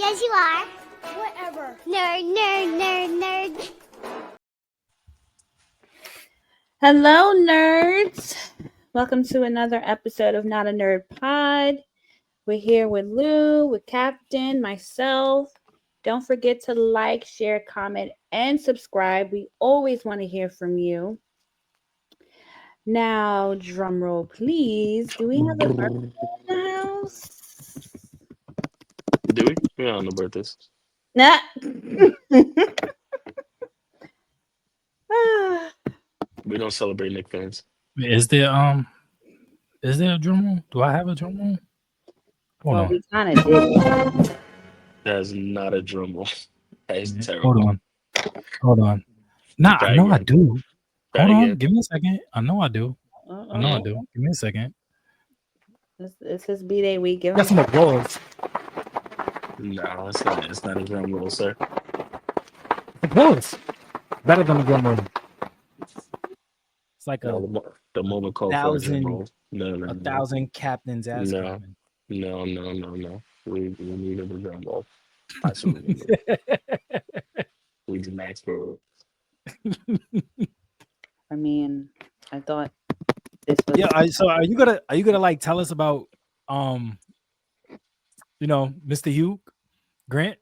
Yes, you are. Whatever. Nerd. Hello, nerds. Welcome to another episode of Not a Nerd Pod. We're here with Lou, with Captain, myself. Don't forget to like, share, comment, and subscribe. We always want to hear from you. Now, drum roll, please. Do we have a birthday in the house? Do we? We don't know birthdays. Nah. We don't celebrate Nick fans. Is there a drum roll? Do I have a drum roll? Hold Well, on. we kind of did. That is not a drum roll. That is Yeah, terrible. Hold on. Nah, Try I know I again. do. Try Hold on. again. Give me a second. I know I do. I know I Uh-oh. do. Give me a second. It's his B-Day week. Give That's him some applause. No, it's not. It's not a drum roll, sir. Applause. Better than the drum roll. It's like No, the moment called for a drum 1,000 roll. No. 1,000 captains ass No. clapping. No. We needed a drum roll. Absolutely. We did max for I mean, I thought this was. Yeah. So are you gonna like tell us about Mr. Hugh Grant?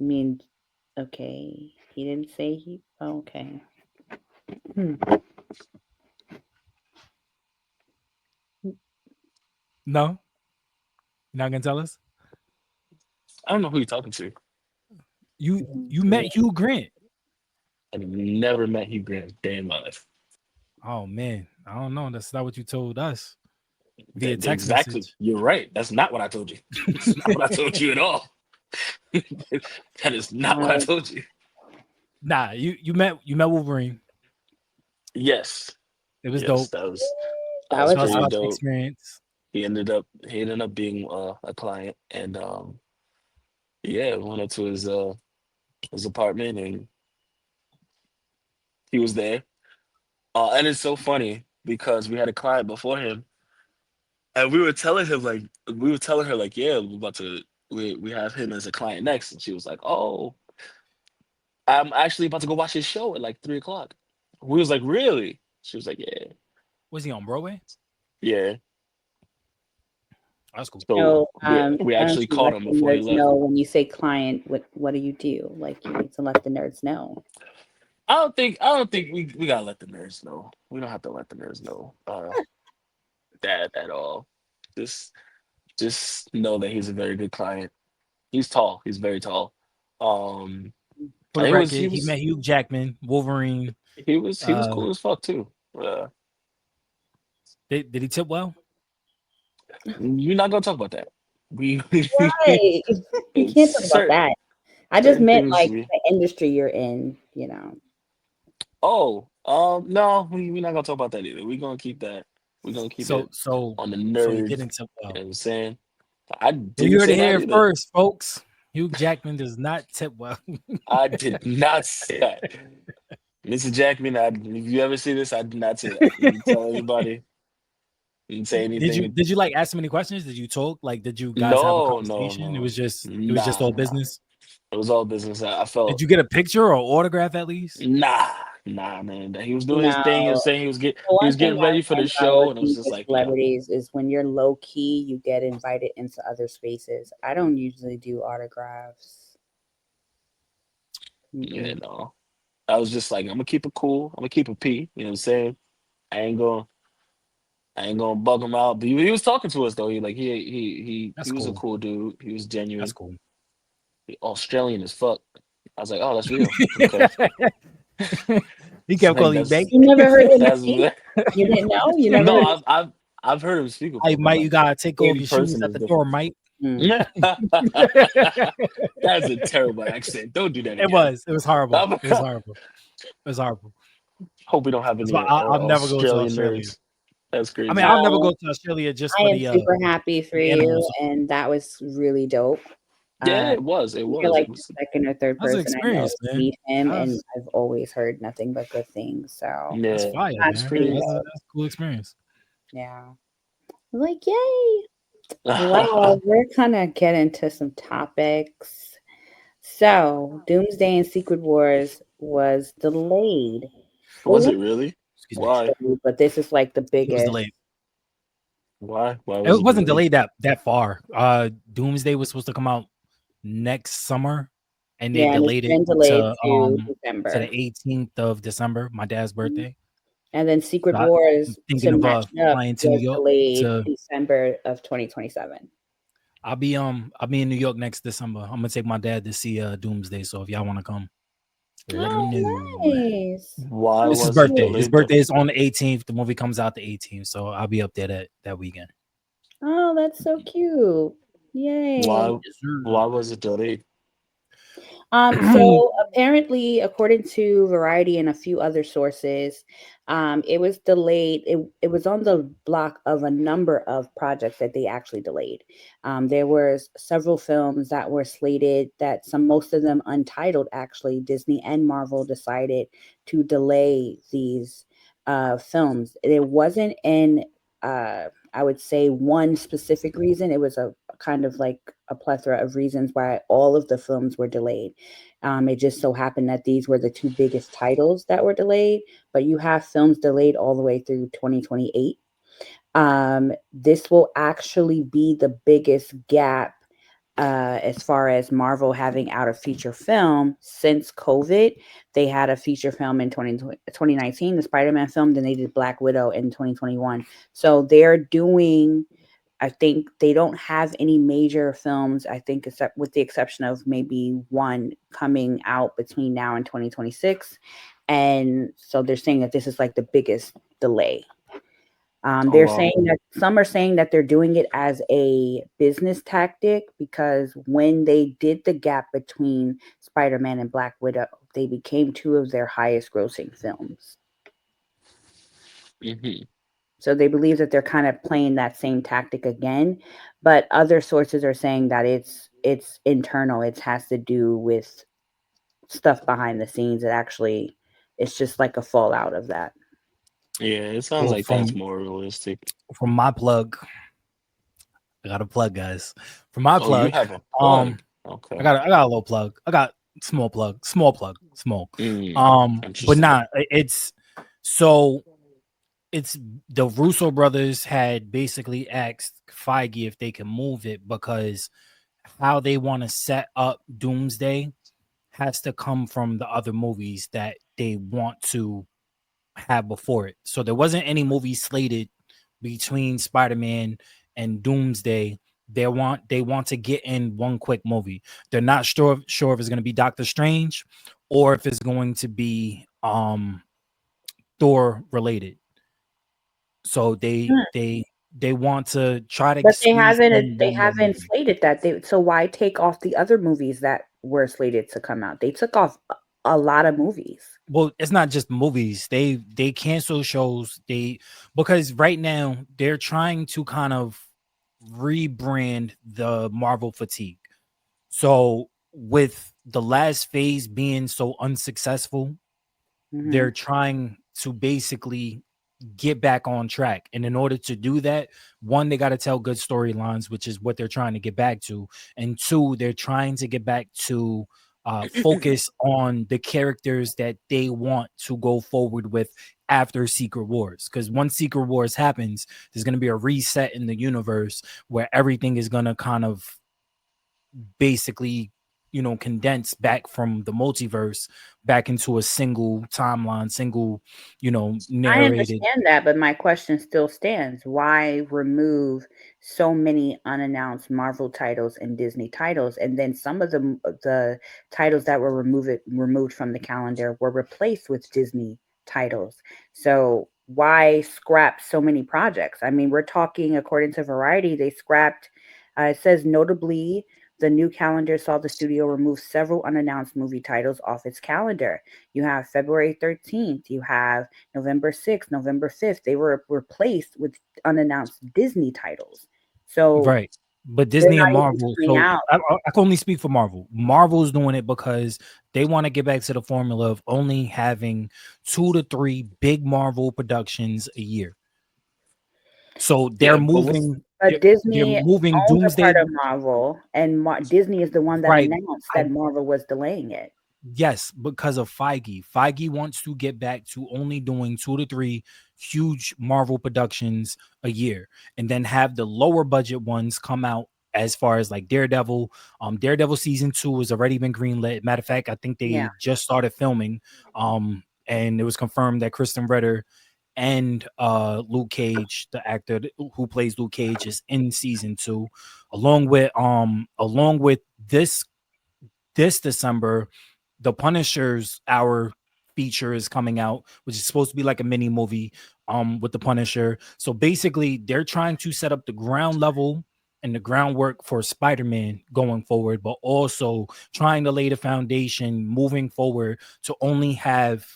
I mean, okay. He didn't say he. Oh, okay. No. You're not gonna tell us? I don't know who you're talking to. You met Hugh Grant. I've never met Hugh Grant day in my life. Oh man, I don't know. That's not what you told us via text Exactly. message. You're right. That's not what I told you. That's not what I told you at all. That is not what I told you. Nah, you met Wolverine. Yes. It was Yes, dope. that was That was pretty Awesome dope. experience. He ended up being a client, and we went up to his apartment, and he was there. And it's so funny because we had a client before him, and we were telling her like, yeah, we have him as a client next, and she was like, oh, I'm actually about to go watch his show at like 3:00. We was like, really? She was like, yeah. Was he on Broadway? Yeah. That's cool. So we why actually don't you caught let him the before he nerds left. know when you say client? What do you do? Like, you need to let the nerds know. I don't think we gotta let the nerds know. We don't have to let the nerds know that at all. Just know that he's a very good client. He's tall. He's very tall. Um, For the he record, was he he was met Hugh Jackman, Wolverine. he was cool as fuck too. Did he tip well? You're not gonna talk about that. We Right. You can't talk about that. I just certain meant things like we- the industry you're in. Oh, no, we're not gonna talk about that either. We're gonna keep that. We're gonna keep it So on the he nerd. didn't tip You well. know what I'm saying? I Well, didn't you heard say it that here either. first, folks. Hugh Jackman does not tip well. I did not say that. Mr. Jackman, if you ever see this, I did not say that. You can tell anybody. You didn't say anything. Did you like ask him any questions? Did you talk? Like, did you guys have a conversation? No. It was just all business. It was all business. I felt. Did you get a picture or autograph at least? Nah, man. He was doing his thing. He was saying he was getting I ready for the like show, and it was working just with like, celebrities is when you're low key, you get invited into other spaces. I don't usually do autographs. yeah, no. I was just like, I'm gonna keep it cool. I'm gonna keep it P. You know what I'm saying? I ain't gonna bug him out. But he was talking to us though. He was a cool dude. He was genuine. That's cool. Australian as fuck. I was like, oh, that's real. Okay. He kept calling you babe. You never heard him That's speak? You didn't know? You never heard no. I've heard him speak before. Hey, Mike, you gotta take off in your shoes person at is the different. door, Mike. That's a terrible accent. Don't do that again. It was horrible. It was horrible. Hope we don't have any I'll never go to Australian Australia. nerds. That's crazy. I mean, I'll never go to Australia just I for am the super happy for the you, animals. and that was really dope. Yeah, it was. You're like the second or third That was an person I know experience, to man. meet him, That and was- I've always heard nothing but good things. So yeah, That's fire, That's man. pretty That's dope. a cool experience. yeah, like yay! Well, we're gonna get into some topics. So, Doomsday and Secret Wars was delayed. Was Well, it really? Excuse me. Why? but this is like the It was biggest. delayed. Why? Why was It it wasn't delayed? delayed that far. Doomsday was supposed to come out next summer, and they Yeah, and it's delayed it been delayed to to December. the 18th of December, my dad's Mhm. birthday. And then So Secret I'm Wars thinking to of match up flying to New was York delayed to. December of 2027. I'll be in New York next December. I'm gonna take my dad to see Doomsday. So if y'all want to come, let me Oh, know. nice. Why Oh, It's his was it birthday. His delayed though? birthday is on the 18th. The movie comes out the 18th, so I'll be up there that weekend. oh, that's so cute. Yay. Why? Yes, sir. Why was it delayed? So apparently, according to Variety and a few other sources, it was delayed. It was on the block of a number of projects that they actually delayed. There were several films that were slated that most of them untitled. Actually, Disney and Marvel decided to delay these films. It wasn't in I would say one specific reason. It was a kind of like a plethora of reasons why all of the films were delayed. It just so happened that these were the two biggest titles that were delayed, but you have films delayed all the way through 2028. This will actually be the biggest gap as far as Marvel having out a feature film since COVID. They had a feature film in 2019, the Spider-Man film, then they did Black Widow in 2021. So they're doing, I think they don't have any major films, I think, except with the exception of maybe one coming out between now and 2026. And so they're saying that this is like the biggest delay. Oh They're wow. saying that some are saying that they're doing it as a business tactic because when they did the gap between Spider-Man and Black Widow, they became two of their highest grossing films. Hmm. So they believe that they're kind of playing that same tactic again, but other sources are saying that it's internal. It has to do with stuff behind the scenes. It actually it's just like a fallout of that. Yeah, it sounds Well, like that's more realistic. from my plug, I got a plug, guys. From my Oh, you plug, have a plug. I Okay. got a little plug. I got small plug, small. But Interesting. not it's so it's the Russo brothers had basically asked Feige if they can move it because how they want to set up Doomsday has to come from the other movies that they want to have before it. So there wasn't any movie slated between Spider-Man and Doomsday. They want to get in one quick movie. They're not sure if it's going to be Doctor Strange or if it's going to be Thor related. So they want to try to But squeeze in they one more haven't movie. slated that. So why take off the other movies that were slated to come out? They took off a lot of movies. Well, it's not just movies. They cancel shows. They because right now they're trying to kind of rebrand the Marvel fatigue. So with the last phase being so unsuccessful, Hmm. they're trying to basically get back on track. And in order to do that, one, they got to tell good storylines, which is what they're trying to get back to. And two, they're trying to get back to focus on the characters that they want to go forward with after Secret Wars. Because once Secret Wars happens, there's going to be a reset in the universe where everything is going to kind of basically condense back from the multiverse back into a single timeline, single I narrated. understand that, but my question still stands. Why remove so many unannounced Marvel titles and Disney titles, and then some of the titles that were removed from the calendar were replaced with Disney titles? So why scrap so many projects? I mean, we're talking, according to Variety, they scrapped. It says notably. The new calendar saw the studio remove several unannounced movie titles off its calendar. You have February 13th. You have November 6th, November 5th. They were replaced with unannounced Disney titles. So Right. But they're Disney and not even Marvel, coming so out. I can only speak for Marvel. Marvel's doing it because they want to get back to the formula of only having 2 to 3 big Marvel productions a year. So they're Yeah, but what's moving But they're Disney moving owns a Doomsday. part of Marvel, and Disney is the one that Right. announced I that Marvel was delaying it. Yes, because of Feige. Feige wants to get back to only doing 2 to 3 huge Marvel productions a year, and then have the lower budget ones come out as far as like Daredevil. Daredevil season 2 has already been greenlit. Matter of fact, I think Yeah. they just started filming. And it was confirmed that Kristen Ritter and Luke Cage, the actor who plays Luke Cage, is in season 2, along with this December, The Punisher's Hour feature is coming out, which is supposed to be like a mini movie with the Punisher. So basically, they're trying to set up the ground level and the groundwork for Spider-Man going forward, but also trying to lay the foundation moving forward to only have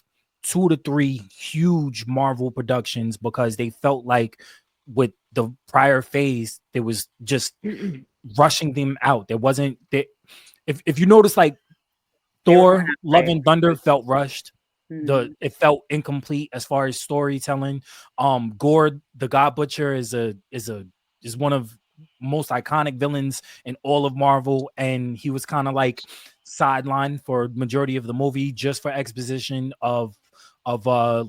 2 to 3 huge Marvel productions, because they felt like with the prior phase, there was just rushing them out. There wasn't they, if you notice, like They were going Thor, to Love play. and Thunder felt rushed. Mhm. It felt incomplete as far as storytelling. Gord the God Butcher is one of most iconic villains in all of Marvel, and he was kind of like sidelined for majority of the movie just for exposition of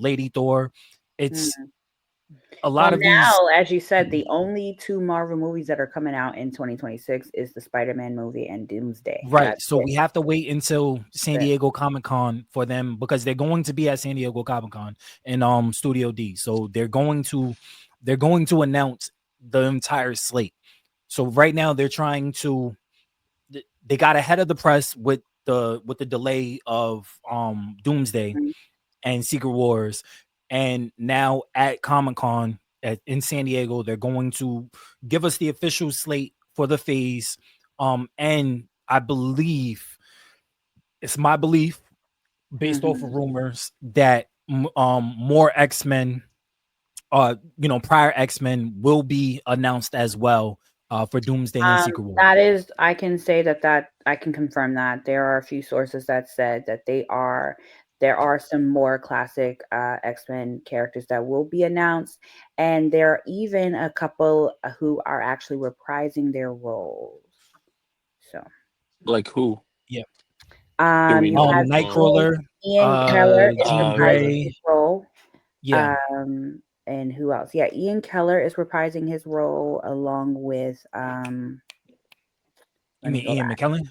Lady Thor. It's Mhm. a Well, lot of these. now, as you said, the only two Marvel movies that are coming out in 2026 is the Spider-Man movie and Doomsday. Right. That's So it. we have to wait until San That's it. Diego Comic-Con for them, because they're going to be at San Diego Comic-Con in Studio D. So they're going to announce the entire slate. So right now they're trying to they got ahead of the press with the delay of Doomsday Mhm. and Secret Wars, and now at Comic-Con in San Diego, they're going to give us the official slate for the phase. And I believe it's my belief, based off of Mhm. rumors, that more X-Men, prior X-Men will be announced as well for Doomsday and Secret Wars. That is, I can say that I can confirm that there are a few sources that said that there are some more classic X-Men characters that will be announced, and there are even a couple who are actually reprising their roles. So, Like who? Yeah. Do we you have know? Nightcrawler, Ian Keller is Jean reprising his Grey. role. Yeah. And who else? Yeah, Ian Keller is reprising his role along with You let me mean go Ian back. McKellen?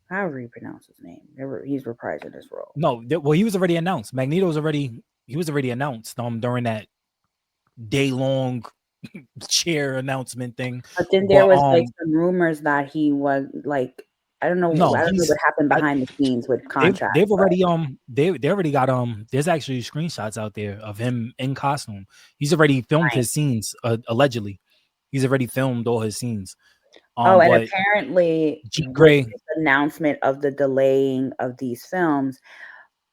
However you pronounce his name. He's reprising his role. No, well, he was already announced. He was already announced during that day long chair announcement thing. But then there But was like some rumors that he was like no, I don't know what happened I, behind the scenes with contracts. they've already they already got there's actually screenshots out there of him in costume. He's already filmed Right. his scenes, allegedly. He's already filmed all his scenes. Oh, and But apparently Jean with Grey, this announcement of the delaying of these films,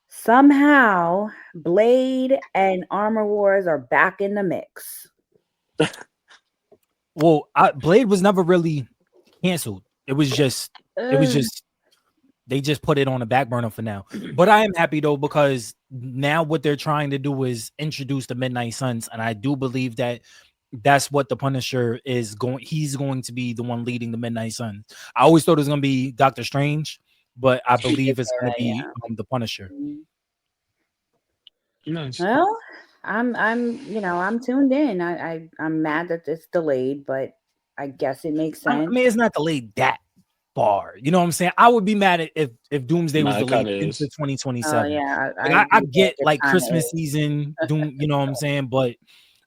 somehow Blade and Armor Wars are back in the mix. well, Blade was never really canceled. It was Ugh. just they just put it on the back burner for now. But I am happy though, because now what they're trying to do is introduce the Midnight Suns, and I do believe that that's what the Punisher is going. He's going to be the one leading the Midnight Suns. I always thought it was going to be Doctor Strange, but I believe it's going to be Yeah. the Punisher. Nice. Well, I'm tuned in. I'm mad that it's delayed, but I guess it makes I sense. mean, it's not delayed that far. You know what I'm saying? I would be mad if Doomsday was Nah, it delayed kind of into is. 2027. Yeah, Like I you get it like kind of Christmas is. season, Doom. You know what I'm saying? But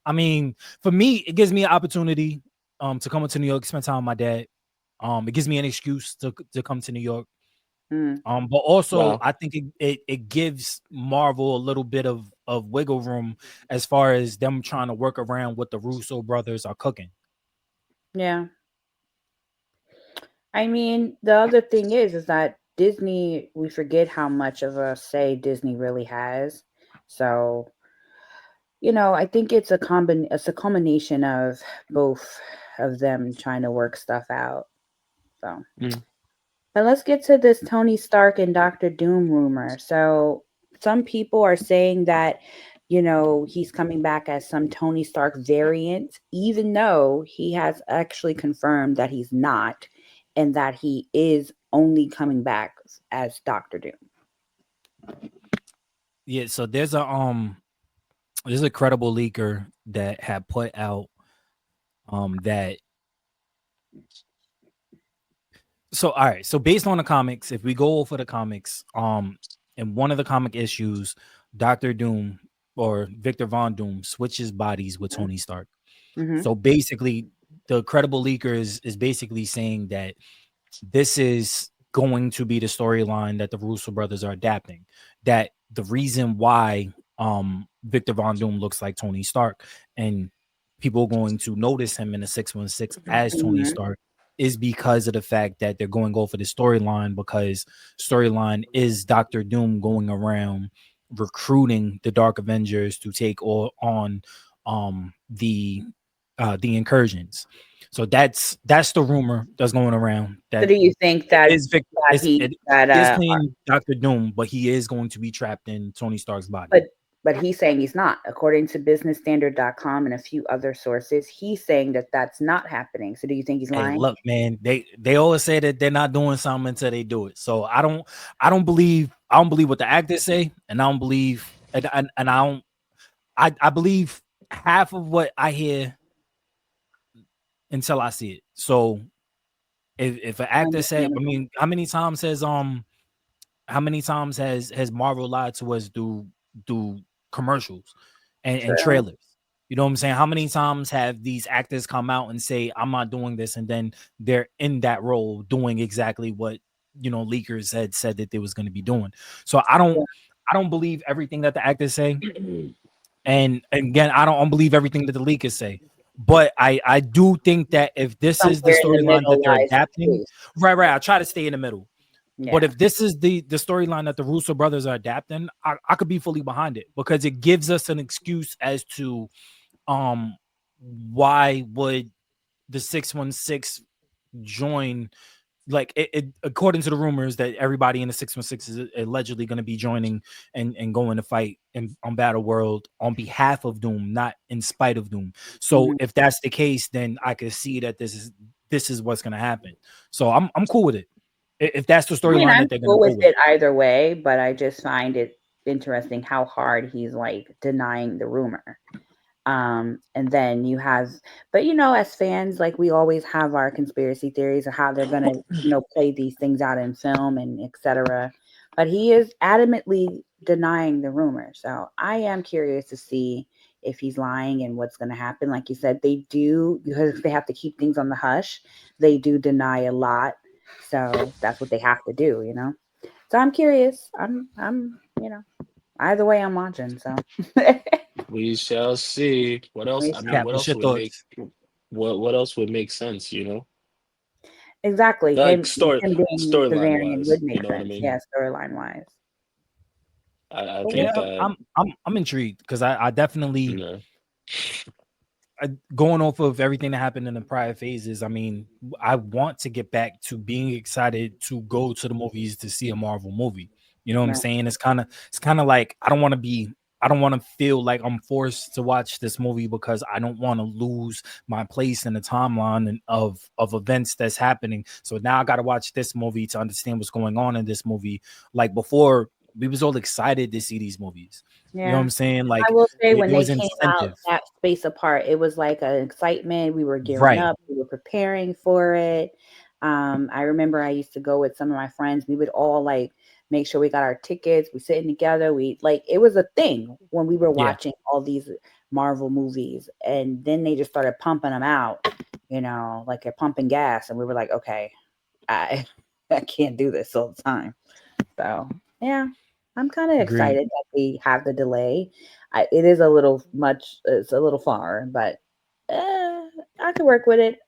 I mean, for me, it gives me an opportunity to come into New York, spend time with my dad. It gives me an excuse to come to New York. Mm, But also Wow. I think it gives Marvel a little bit of wiggle room as far as them trying to work around what the Russo brothers are cooking. yeah. I mean, the other thing is that Disney, we forget how much of a say Disney really has. So, I think it's a combination of both of them trying to work stuff out. So, Mm. but let's get to this Tony Stark and Doctor Doom rumor. So, some people are saying that he's coming back as some Tony Stark variant, even though he has actually confirmed that he's not, and that he is only coming back as Doctor Doom. Yeah, so there's a credible leaker that had put out that so all right, so based on the comics, if we go over the comics, in one of the comic issues, Doctor Doom or Victor Von Doom switches bodies with Tony Stark. Mm-hmm. So basically, the credible leaker is basically saying that this is going to be the storyline that the Russo brothers are adapting. That the reason why Victor Von Doom looks like Tony Stark and people are going to notice him in the 616 as Tony Mm-hmm. Stark is because of the fact that they're going over the storyline, because storyline is Doctor Doom going around recruiting the Dark Avengers to take on the incursions. So that's the rumor that's going around, So that do you think it that is Victor. that he It that is playing Doctor Doom, but he is going to be trapped in Tony Stark's body. but he's saying he's not, according to businessstandard.com and a few other sources, he's saying that that's not happening. So do you think he's Hey, lying? look, man, they always say that they're not doing something until they do it. So I don't believe what the actors say, and I don't believe and I believe half of what I hear until I see it. So if an actor said, I Understandable. mean, how many times has Marvel lied to us through commercials and True. trailers? You know what I'm saying? How many times have these actors come out and say, I'm not doing this, and then they're in that role doing exactly what leakers had said that they was going to be doing? So Yeah. I don't believe everything that the actors say. And again, I don't believe everything that the leakers say. But I do think that if this is the Somewhere in the storyline that middle they're lies the adapting, truth. right, I try to stay in the middle. But Yeah. if this is the storyline that the Russo brothers are adapting, I could be fully behind it, because it gives us an excuse as to why would the 616 join, like according to the rumors that everybody in the 616 is allegedly going to be joining and going to fight on Battle World on behalf of Doom, not in spite of Doom. So Mhm. if that's the case, then I could see that this is what's going to happen. So I'm cool with it. If that's the I mean, storyline I'm that they're going cool to go with with. it either way, but I just find it interesting how hard he's like denying the rumor. And then you have, but as fans, like we always have our conspiracy theories of how they're gonna, play these things out in film and etc. But he is adamantly denying the rumor. So I am curious to see if he's lying and what's gonna happen. Like you said, they do, because they have to keep things on the hush. They do deny a lot. So that's what they have to do. So I'm curious. I'm either way I'm watching. So We shall see. What else? we I shall mean, Cap, what what's else your would make thoughts? what else would make sense? exactly. Like Him being the storyline variant wise, would make you know what I sense. mean? Yeah, storyline wise. I But we'll think Yeah, see. that I'm intrigued, because I you definitely, know, going off of everything that happened in the prior phases. I mean, I want to get back to being excited to go to the movies to see a Marvel movie. You know what I'm Right. saying? It's kind of like I don't want to feel like I'm forced to watch this movie, because I don't want to lose my place in the timeline of events that's happening. So now I got to watch this movie to understand what's going on in this movie. Like before, we was all excited to see these movies. You know what Yeah. I'm saying? I Like will say when there they was came out incentive. that space apart, it was like an excitement. We were gearing Right. up, we were preparing for it. I remember I used to go with some of my friends. We would all like make sure we got our tickets. We sitting together. We like it was a thing when we were Yeah. watching all these Marvel movies, and then they just started pumping them out. Like they're pumping gas, and we were like, okay, I I can't do this all the time. So yeah, I'm kind of Agreed. excited that we have the delay. It is a little much. It's a little far, but I can work with it,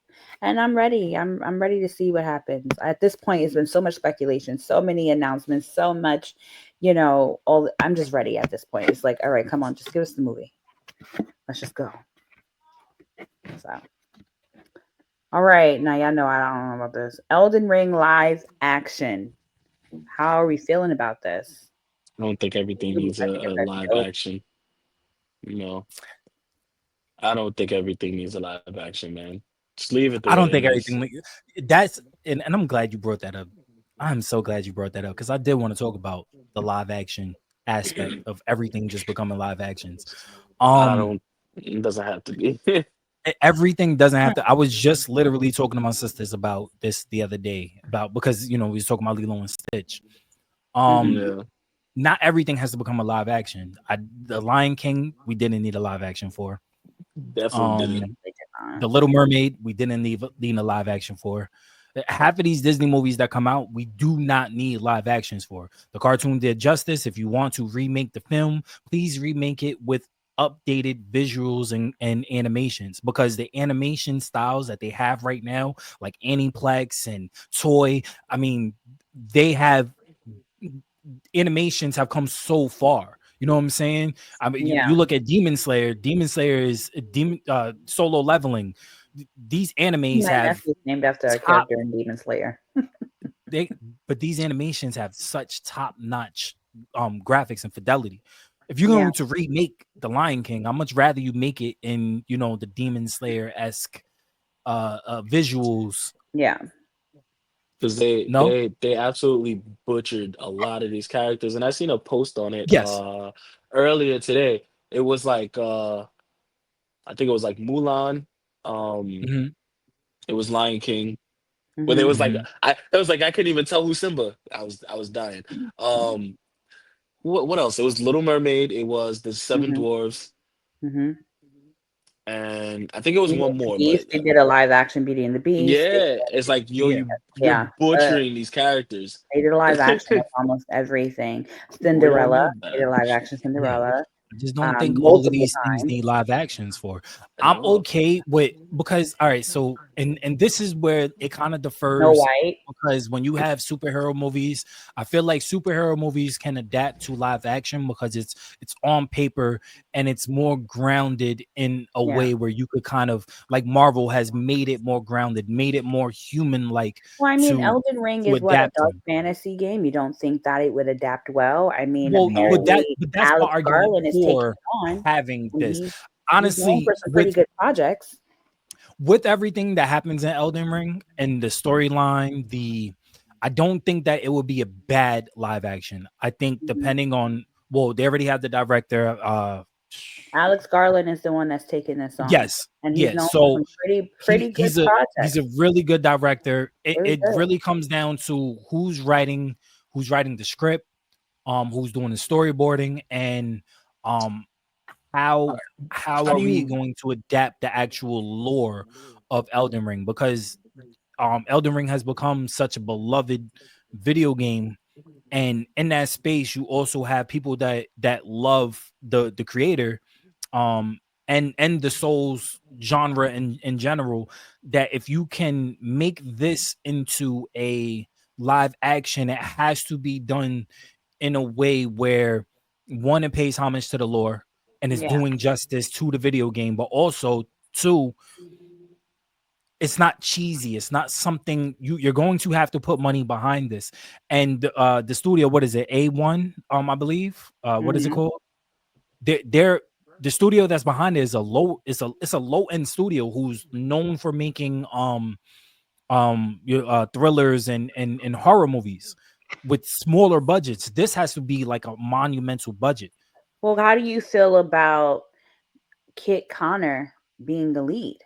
and I'm ready. I'm ready to see what happens. At this point, it's been so much speculation, so many announcements, so much. All I'm just ready at this point. It's like, all right, come on, just give us the movie. Let's just go. So, all right, now y'all know I don't know about this. Elden Ring live action. How are we feeling about this? I don't think everything It looks needs like it a gets live dope. action. You know, I don't think everything needs a live action, man. Just leave it the I way don't it think is. everything that's and I'm glad you brought that up. I'm so glad you brought that up because I did want to talk about the live action aspect of everything just becoming live actions. I Um don't. It doesn't have to be. everything doesn't have to. I was just literally talking to my sisters about this the other day about because we was talking about Lilo and Stitch. Um Mhm. Yeah, not everything has to become a live action. The Lion King, we didn't need a live action for. definitely didn't. Um They did not. The Little Mermaid, we didn't need a live action for. Half of these Disney movies that come out, we do not need live actions for. The cartoon did justice. If you want to remake the film, please remake it with updated visuals and animations because the animation styles that they have right now, like Aniplex and Toy, I mean, they have animations have come so far. You know what I'm saying? I mean, Yeah. you look at Demon Slayer. Demon Slayer is demon solo leveling. These animes My have nephew's named after a top character in Demon Slayer. they, but these animations have such top notch graphics and fidelity. If you're Yeah. going to remake the Lion King, I'd much rather you make it in the Demon Slayer esque visuals. Yeah. Because they No, they they absolutely butchered a lot of these characters, and I seen a post on it yes, earlier today. It was like I think it was like Mulan, um, hmm it was Lion King, where there Mhm. was like hmm I couldn't even tell who Simba. I was dying. Um, what else? It was Little Mermaid. It was the Seven Mhm. Dwarfs, Mhm. and I think it was Beauty one and the more. But Beast. They did a live action Beauty and the Beast. They yeah, it's like yo, yeah. you're yeah. butchering these characters. They did a live action of almost everything. We don't Cinderella. need They did that. a live action Yeah. Cinderella. I just don't think all of Multiple these things times. need live actions for. I'm No. okay with because all right, so and this is where it kind of Snow differs White. because when you have superhero movies, I feel like superhero movies can adapt to live action because it's on paper and it's more grounded in a Yeah. way where you could kind of like Marvel has made it more grounded, made it more human like Well, I mean, to Elden Ring to is what, a adapt dark to. fantasy game? You don't think that it would adapt well? I mean, Well, but No. apparently that's my Alex argument Garland is taking for it on, having and this. he's known Honestly, for some pretty good projects. with everything that happens in Elden Ring and the storyline, I don't think that it would be a bad live action. I think Mhm. depending on they already have the director. Alex Garland is the one that's taking this on, Yes, and he's yes. known for So some pretty he good he's a projects. really good director. It Really it good. really comes down to who's writing the script, who's doing the storyboarding, and um how how How do are we you going to adapt the actual lore of Elden Ring because Elden Ring has become such a beloved video game, and in that space you also have people that love the creator, um and the Souls genre in general, that if you can make this into a live action, it has to be done in a way where one, it pays homage to the lore and is Yeah. doing justice to the video game, but also two, it's not cheesy. It's not something you're going to have to put money behind this. And the studio, what is it? A1, I believe. What is it Mhm. called? They're the studio that's behind it is a it's a low end studio who's known for making thrillers and horror movies with smaller budgets. This has to be like a monumental budget. Well, how do you feel about Kit Connor being the lead?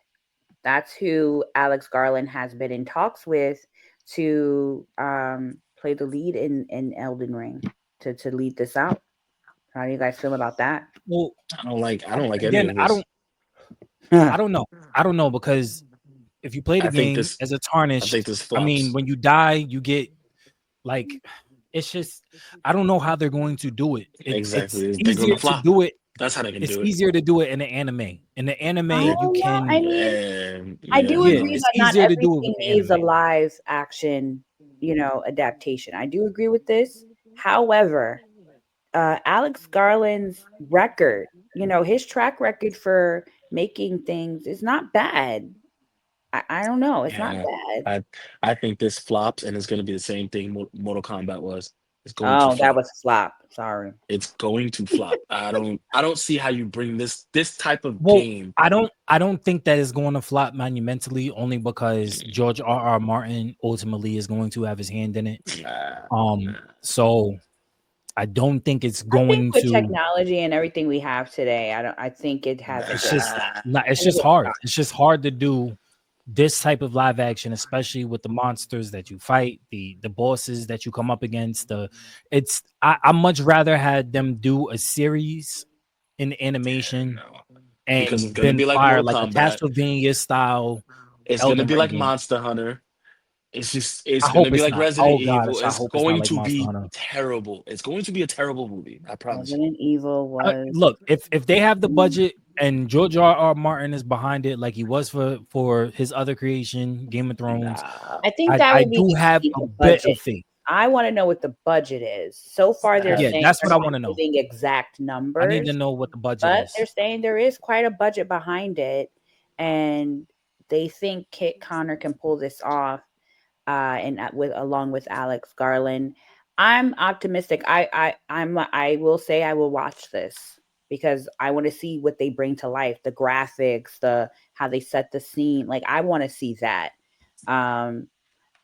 That's who Alex Garland has been in talks with to play the lead in Elden Ring to lead this out. How do you guys feel about that? Well, I don't like any again, of I this. don't I don't know. I don't know because if you play the I think game this as a I think tarnished, this I mean, flops. when you die, you get like it's just I don't know how they're going to do it. It's Exactly. They're easier gonna to flop. do it. That's how they can It's do it. easier to do it in the anime. In the anime, I you don't know. I can mean, Yeah, I yeah, do yeah, agree no. it's that not easier to do it with everything the needs a anime. live action, adaptation. I do agree with this. However, Alex Garland's record, his track record for making things is not bad. I don't know. It's not Yeah. bad. I I think this flops and it's gonna be the same thing Mortal Kombat was. It's going to Oh, that flop. was a flop. Sorry. It's going to flop. I don't see how you bring this type of Well, game. I don't think that is going to flop monumentally, only because George R. Martin ultimately is going to have his hand in it. Nah. So I don't think it's I think going with to. technology and everything we have today, I think it has a It's good just shot. not. It's I think just it's hard. fine. It's just hard to do this type of live action, especially with the monsters that you fight, the bosses that you come up against. I much rather had them do a series in animation No. Because it's and gonna then be like fire Mortal like a Kombat. Castlevania style It's gonna Elden be Ring like game. Monster Hunter. I It's gonna hope be it's like not. Resident Oh gosh, Evil. I It's hope it's not going like to Monster be Hunter. terrible. It's going to be a terrible movie. I promise you. Resident Evil was Look, if they have the budget and George R. Martin is behind it, like he was for his other creation, Game of Thrones, Nah. I think that I would be do have key, a the bit budget. of faith. I want to know what the budget is. So far, they're Yeah, saying that's they're what I not want to know. giving exact I need to numbers, know what the budget but they're is. saying there is quite a budget behind it, and they think Kit Connor can pull this off. And with along with Alex Garland, I'm optimistic. I will say I will watch this because I want to see what they bring to life, the graphics, the how they set the scene. Like I want to see that. Um,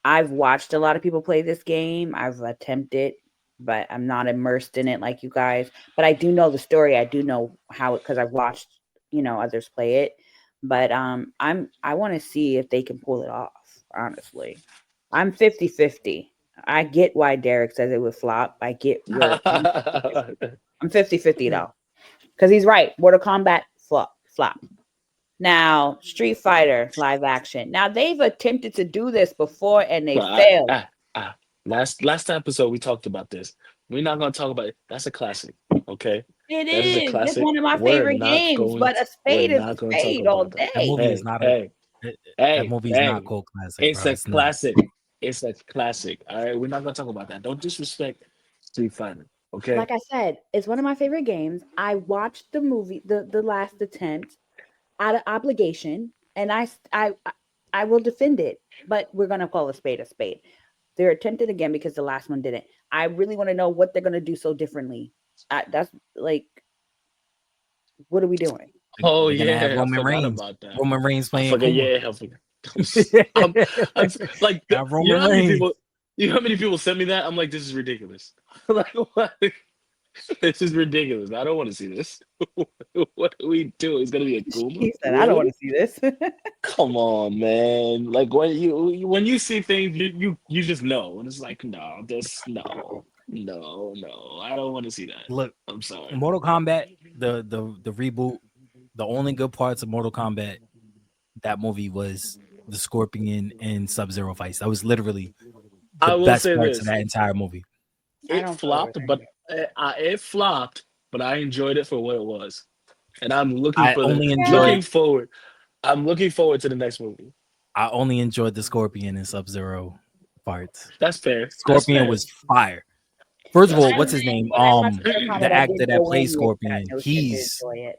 I've watched a lot of people play this game. I've attempted, but I'm not immersed in it like you guys. But I do know the story. I do know how it because I've watched, others play it. But I want to see if they can pull it off, honestly. I'm 50-50. I get why Derek says it would flop. I get where I'm 50-50 though. Because he's right. Mortal Kombat flop. Now, Street Fighter live action. Now they've attempted to do this before and they Well, I, failed. I, I, last episode we talked about this. We're not gonna talk about it. That's a classic. Okay, It that is a is. It's classic. one of my We're favorite not games, going. but a We're spade is not a going to talk spade all about that. That movie day. is Hey, not a hey, that hey, movie is not hey! cult classic, It's bro. a It's not. classic. It's a classic. All right, we're not gonna talk about that. Don't disrespect Street Fighter. Okay. Like I said, it's one of my favorite games. I watched the movie, the last attempt, out of obligation, and I will defend it. But we're gonna call a spade a spade. They're attempted again because the last one didn't. I really want to know what they're gonna do so differently. That's like, what are we doing? Oh They're gonna have yeah, I Roman forgot Reigns. about that. Roman Reigns I playing forgot. Uma. Yeah, I forgot. I'm, I'm like, Got you know Roman how many Reigns. people, send me that? I'm like, this is ridiculous. Like, what? This is ridiculous. I don't want to see this. What are we doing? It's gonna be a Kuma? He said, "I don't want Really? to see this." Come on, man. Like when you see things, you just know, and it's like, no, this no. I don't want to see that. Look, I'm sorry. Mortal Kombat, the reboot. The only good parts of Mortal Kombat, that movie, was the Scorpion and Sub-Zero fights. That was literally the I will best say parts of this: that entire movie. I it don't feel flopped, but I enjoyed it for what it was, and I'm I only enjoyed looking forward. I'm looking forward to the next movie. I only enjoyed the Scorpion and Sub-Zero parts. That's fair. That's Scorpion fair. was fire. First of That's all, When I what's fair. his name? watched Mortal The Kombat, I actor didn't that go plays in with that Scorpion, notion to enjoy it.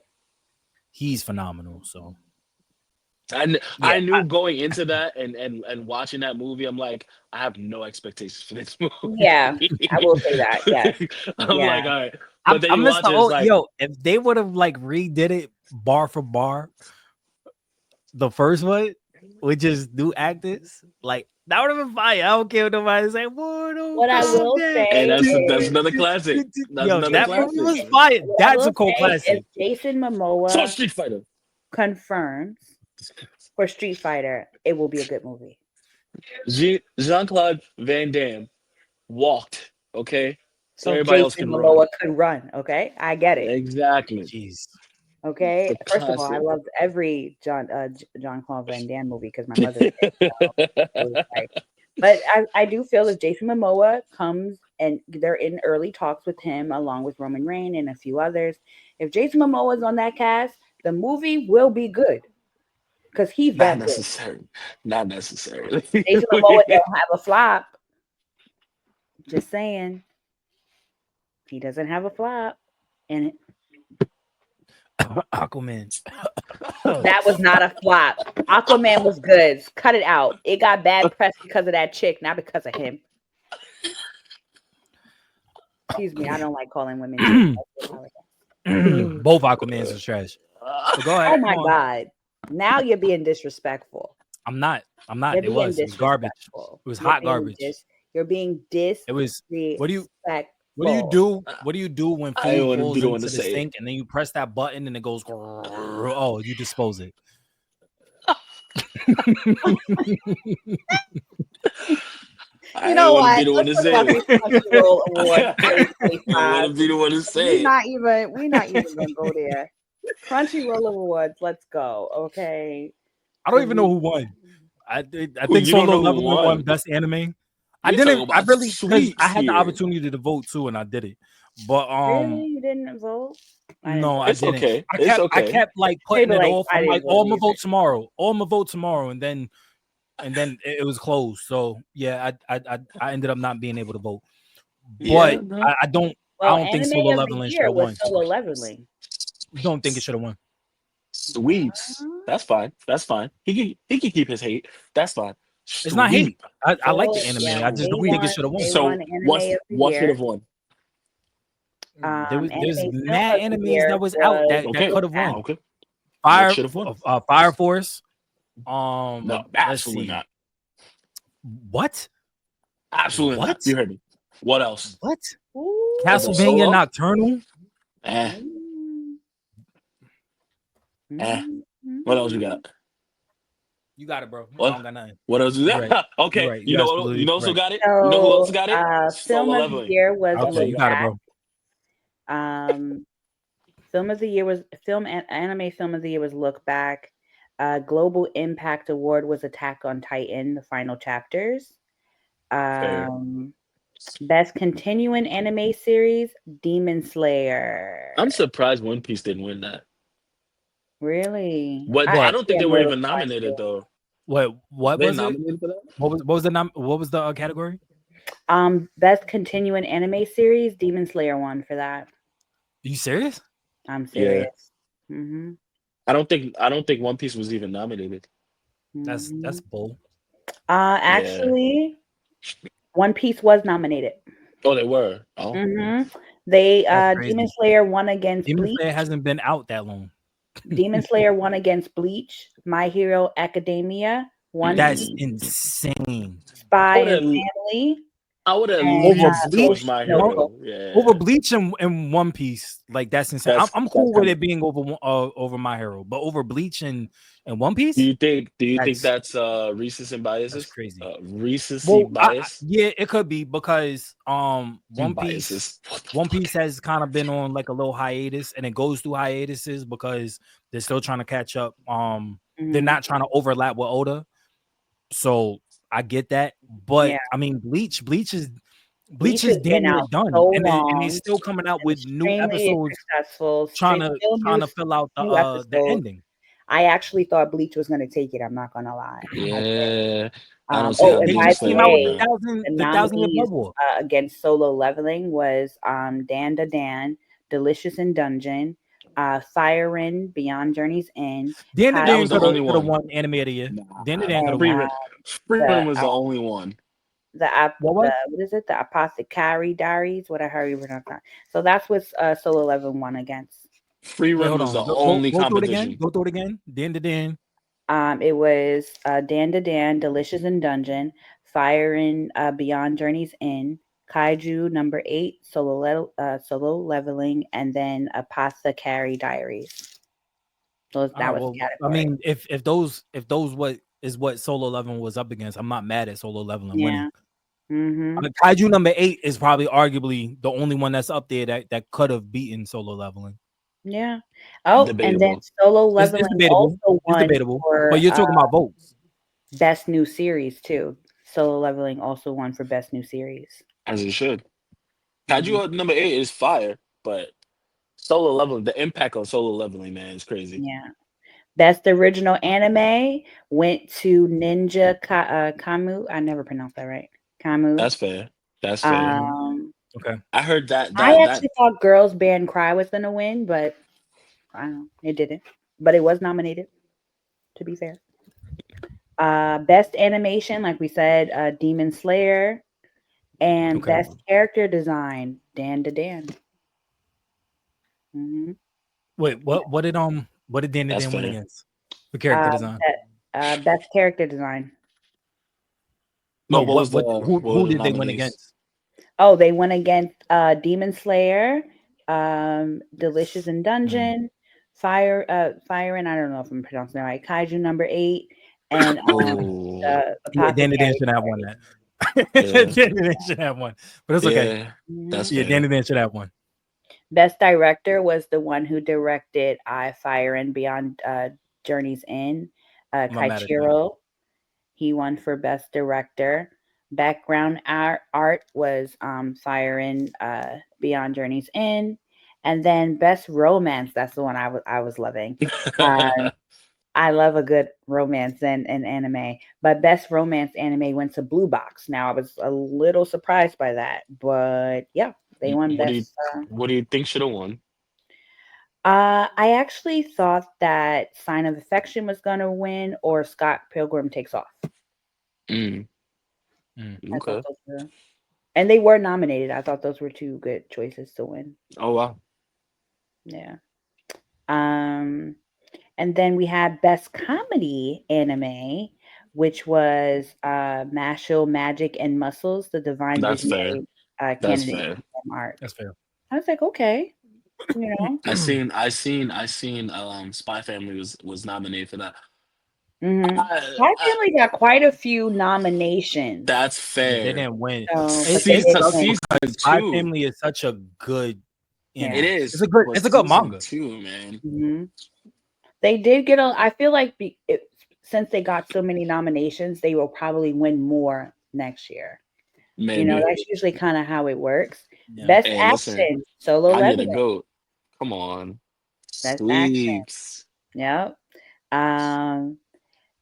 he's phenomenal. So I yeah, knew going into that and watching that movie, I'm like, I have no expectations for this Yeah, I will movie. say that. Yes, I'm yeah. like, all right. But then I you miss watch the it, it's old like, yo. If they would have like redid it bar for bar, the first one with just new actors, like that would have been fire. I don't care what nobody say. Mortal What I will Kombat. and say that's is, another classic. That's Yo, another that movie classic. was fire. what I That's will a cult say is, classic. Jason So Momoa Street Fighter. confirms for Street Fighter, it will be a good movie. Jean-Claude Van Damme walked, okay? So So everybody else Jason can run. Momoa could run. Okay, I get it. Exactly. Jeez. Okay, The first of all, I classic. loved every John Claude Van Damme movie because my mother did. So it was like, but I do feel if Jason Momoa comes and they're in early talks with him along with Roman Reigns and a few others, if Jason Momoa is on that cast, the movie will be good because he's Not that good. necessary. Not necessarily. Jason Momoa don't have a flop. Just saying, he doesn't have a flop, and Aquaman. that was not a flop. Aquaman was good. Cut it out. It got bad press because of that chick, not because of him. Excuse me, I don't like calling women chicks. I apologize. Both Aquamans are trash. But go ahead. Oh my Go on. God. Now you're being disrespectful. I'm not. You're It being was. It was garbage. disrespectful. It was You're hot being garbage. you're being It was. disrespectful. What do you do? What do you do when I didn't food want to be falls the one to into the say it. sink and then you press that button and it goes? Oh, you dispose it. I You didn't know want to what? be the one Let's to talk say about these it. Crunchyroll Awards I didn't want 2025. to be the one to say We're it. not even gonna go there. Crunchyroll Awards, let's go. Okay. I don't even know who won. I think You don't Solo know who Leveling won won. Best Anime. I We're talking didn't. I about really because I sweeps had the here. opportunity to vote too, and I did it. But Really? You didn't vote? I didn't no, vote. I It's didn't. okay. I It's kept okay. like They putting be it like, off. I I'm didn't like, vote oh, I'm gonna either. vote tomorrow. Oh, I'm gonna vote tomorrow, and then it was closed. So yeah, I ended up not being able to vote. Yeah, But no. I don't Well, think anime Solo of the Leveling should year have was won. Solo Leveling. Don't think it should have won. Sweeps. That's fine. That's fine. He can keep his hate. That's fine. It's not hate. Sweep. I like the So anime. yeah, I just don't think it should have won. they So won anime of the what should year. have won? There's Anime film mad of the animes year that was out was that Okay. could have won. Okay. What should have won? Fire Force. No, Let's absolutely see. not. What? Absolutely not. What? You heard me. What else? What? Ooh. Castlevania Solo? Nocturnal. Eh. Mm. Eh. What else you got? You got it, bro. I What? don't got nothing. What else is You're that? right. Okay. You're right. You You're know absolutely who also right. got it? You know who else got it? Film Solo of the Leveling. year was Okay, Look you got it, At. bro. Film of the year was anime film of the year was Look Back. Global Impact Award was Attack on Titan, the final chapters. Fair. Best continuing anime series, Demon Slayer. I'm surprised One Piece didn't win that. Really? What? I don't think actually they am were really even nominated surprised though. What They was it? nominated for that? What was the category? too. Best continuing anime series, Demon Slayer won for that. Are you serious? I'm Yeah. serious. Mm-hmm. I don't think One Piece was even nominated. That's bull. Actually, One Piece was nominated. Oh, they were. Oh. Mm-hmm. They That's crazy. Demon Slayer won against Demon Bleach. Slayer hasn't been out that long. Demon Slayer won against Bleach. My Hero Academia, One That's Piece, insane. Spy I and Family. would at And, least towards Bleach? My no, Hero. Yeah. Over Bleach and One Piece, like that's insane. I'm cool that's with it being over My Hero, but over Bleach and One Piece. Do you think that's Reese's and biases? That's crazy. Reese's bias. Yeah, it could be because One Biases. Piece has kind of been on like a little hiatus, and it goes through hiatuses because they're still trying to catch up. They're not trying to overlap with Oda, so I get that. But Yeah. I mean, Bleach is Bleach has damn been near out done, so and long. they're still coming out with new Extremely episodes, successful. trying Still to fill out new the episodes. ending. I actually thought Bleach was going to take it. I'm not going to lie. Yeah. I don't see They, how they and by just the came out with way, the 1,000-year nominees Blood War. against Solo Leveling was Dan to Dan, Delicious in Dungeon, Firein, Beyond Journey's End. Dan to That Dan was the could only have one. won Anime of the Year. Dan to Dan could have Free won. Run was the only one. What is it? The Apothecary Diaries. What I heard you pronounce that. So that's what Solo Leveling won against. Free Wait, Run hold was on. the only Go through it competition. again. Go through it again. Dan to Dan. It was Dan to Dan, Delicious in Dungeon, Firein, Beyond Journey's End, Kaiju number 8, Solo Leveling, and then Apothecary Diaries. That was the category. I mean, if those what is what Solo Leveling was up against, I'm not mad at Solo Leveling winning. Mm-hmm. Kaiju number 8 is probably arguably the only one that's up there that could have beaten Solo Leveling. Yeah. Oh, Debatable. and then Solo Leveling it's debatable. also won It's debatable. for But you're talking about votes. Best New Series too. Solo Leveling also won for Best New Series. As it should. Kaiju number 8 is fire, but Solo Leveling, the impact on Solo Leveling, man, is crazy. Yeah. Best Original Anime went to Ninja Kamu. I never pronounced that right. Kamu. That's fair. That's fair. Okay. I heard that. I actually thought Girls Band Cry was going to win, but I don't know. It didn't. But it was nominated, to be fair. Best Animation, like we said, Demon Slayer. And Best Character Design, Dan to Dan. Mm-hmm. Wait, what did Dan That's Dan win fair. against for character design? Best character design. No, No, what was the who did they win nominees? against? Oh, they went against Demon Slayer, Delicious in Mm. Dungeon, Fire and I don't know if I'm pronouncing it right. Kaiju number 8, and Oh, the Yeah, Dan Dan Apothecary. should have won that. yeah, Dan Dan should have one, but it's okay. yeah, that's Mhm. Yeah, fair. Dan Dan should have one. Best director was the one who directed Fire and Beyond Journey's End, I'm not mad at that. Kaichiro. He won for best director. Background art was Fire and Beyond Journey's End, and then best romance. That's the one I was loving. I love a good romance in anime, but best romance anime went to Blue Box. Now I was a little surprised by that, but yeah, they won What do you best. what do you think should have won? I actually thought that Sign of Affection was gonna win or Scott Pilgrim Takes Off. Mm, Mm. I thought okay. those were, and they were nominated. I thought those were two good choices to win. Oh wow. Yeah. Um, and then we had Best Comedy Anime, which was Mashle, Magic, and Muscles, the Divine That's fair. Visionary That's candidate fair. from art. That's fair. I was like, okay, you know. I seen Spy Family was nominated for that. Mm-hmm. I, My I, family got quite a few nominations. that's Yeah, they fair. didn't win. So, It, but they it did sucks win. because Spy Two. Family is such a good Yeah. It anime. is. It's a but good season manga. 2, man. Mm-hmm. They did get a. I feel like since they got so many nominations, they will probably win more next year. You know, Maybe. that's usually kind of how it works. Yeah. Best Hey, listen. action, Solo I need a Leveling. goat. Come on. Best action. Sleeps. Yep.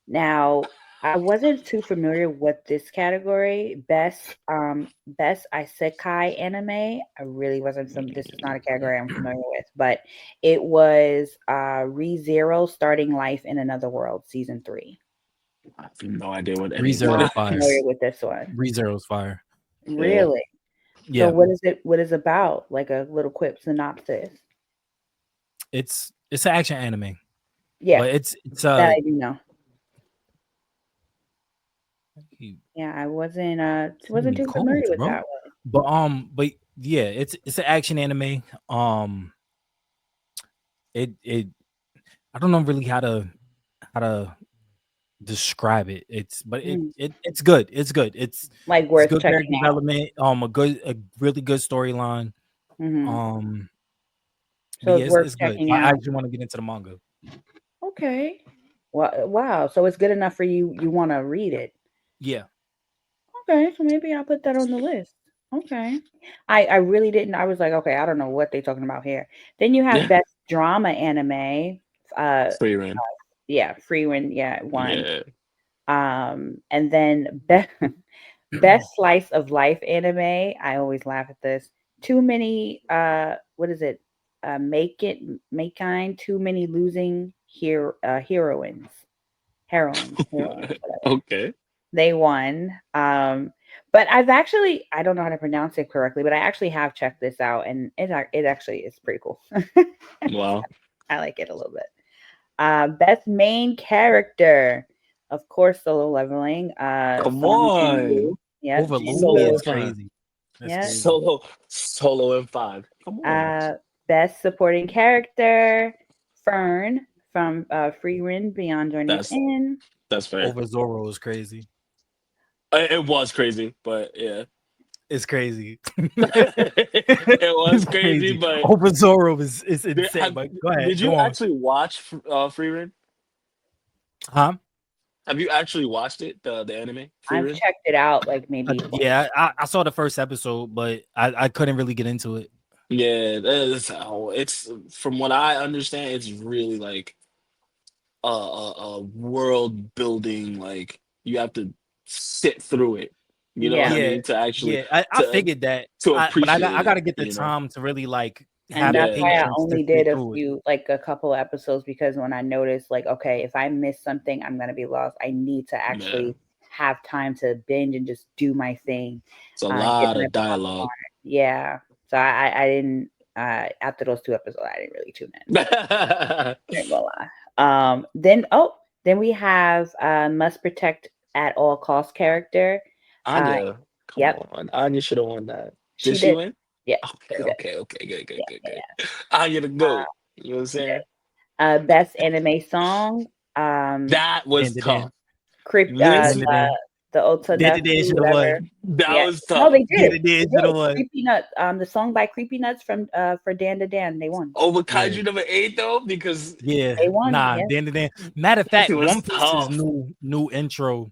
Now I wasn't too familiar with this category. Best Isekai anime. I really wasn't this is not a category I'm familiar with, but it was ReZero Starting Life in Another World, season 3. I have no idea what any of ReZero Not that fire. familiar is. with this one. ReZero's fire. Yeah. Really? Yeah. So what is about? Like a little quick synopsis. It's an action anime. Yeah, But it's that I do know. Yeah, I wasn't too familiar with that one. But yeah, it's an action anime. It I don't know really how to describe it. It's good. It's good. It's Like worth good character checking out. development. A really good storyline. Mm-hmm. But So yeah, it's worth it's good. checking I out. actually want to get into the manga. Okay. Wow. So it's good enough for you. You want to read it. Yeah. Okay. So maybe I'll put that on the list. Okay. I really didn't. I was like, okay, I don't know what they're talking about here. Then you have Yeah. best drama anime. Free reign. Yeah, Free Win. Yeah, one. Yeah. And then best slice of life anime. I always laugh at this. Too many. What is it? Make kind. Too many losing heroines. Heroines. Whatever. Okay. They won. But I don't know how to pronounce it correctly, but I actually have checked this out, and it actually is pretty cool. Wow. I like it a little bit. Best main character, of course, Solo Leveling. Come Song on. Jinwoo. Yeah, Overlord Solo is in 5. crazy. That's Yeah. crazy. Solo in 5. Come on. Best supporting character, Fern from Free Wind Beyond Journey's End. That's fair. Over Zoro is crazy. It was crazy, but yeah. It's crazy. It was crazy, but Over Zoro is insane. But go ahead. Did you actually watch Free Reign? Huh? Have you actually watched it, the anime? Free I've Reign? checked it out like maybe. Yeah, I saw the first episode, but I couldn't really get into it. Yeah, it's from what I understand, it's really like a world building. Like you have to sit through it. You know what I mean? To actually, I figured that, to but appreciate I got to get the it, time to really like And have that's the why I patience only to did sit a through it. few, like a couple of episodes, because when I noticed, like, okay, if I miss something, I'm gonna be lost. I need to actually have time to binge and just do my thing. It's a Get lot my of dialogue. popcorn. Yeah. So I didn't after those 2 episodes I didn't really tune in. I ain't gonna lie. Then we have Must Protect at All Cost character. Anya, come Yep, on. Anya should have won that. Did she she did. win? Yeah, Okay, she did. okay, okay. Good, good, Yeah, good, yeah, good. yeah. Anya the Uh, GOAT. You know what I'm she did. saying? Best anime song. That was Did tough. Did Listen, The Otodasu, should have whatever. won. that Yeah. was No, tough. they did. They Should have did. won. Creepy Nuts. The song by Creepy Nuts from for Dan to Dan. They won. Over Yeah. Kaiju number 8 though, because Yeah, They won. nah. Yeah. Then. Matter of it fact, was One Piece's tough. new intro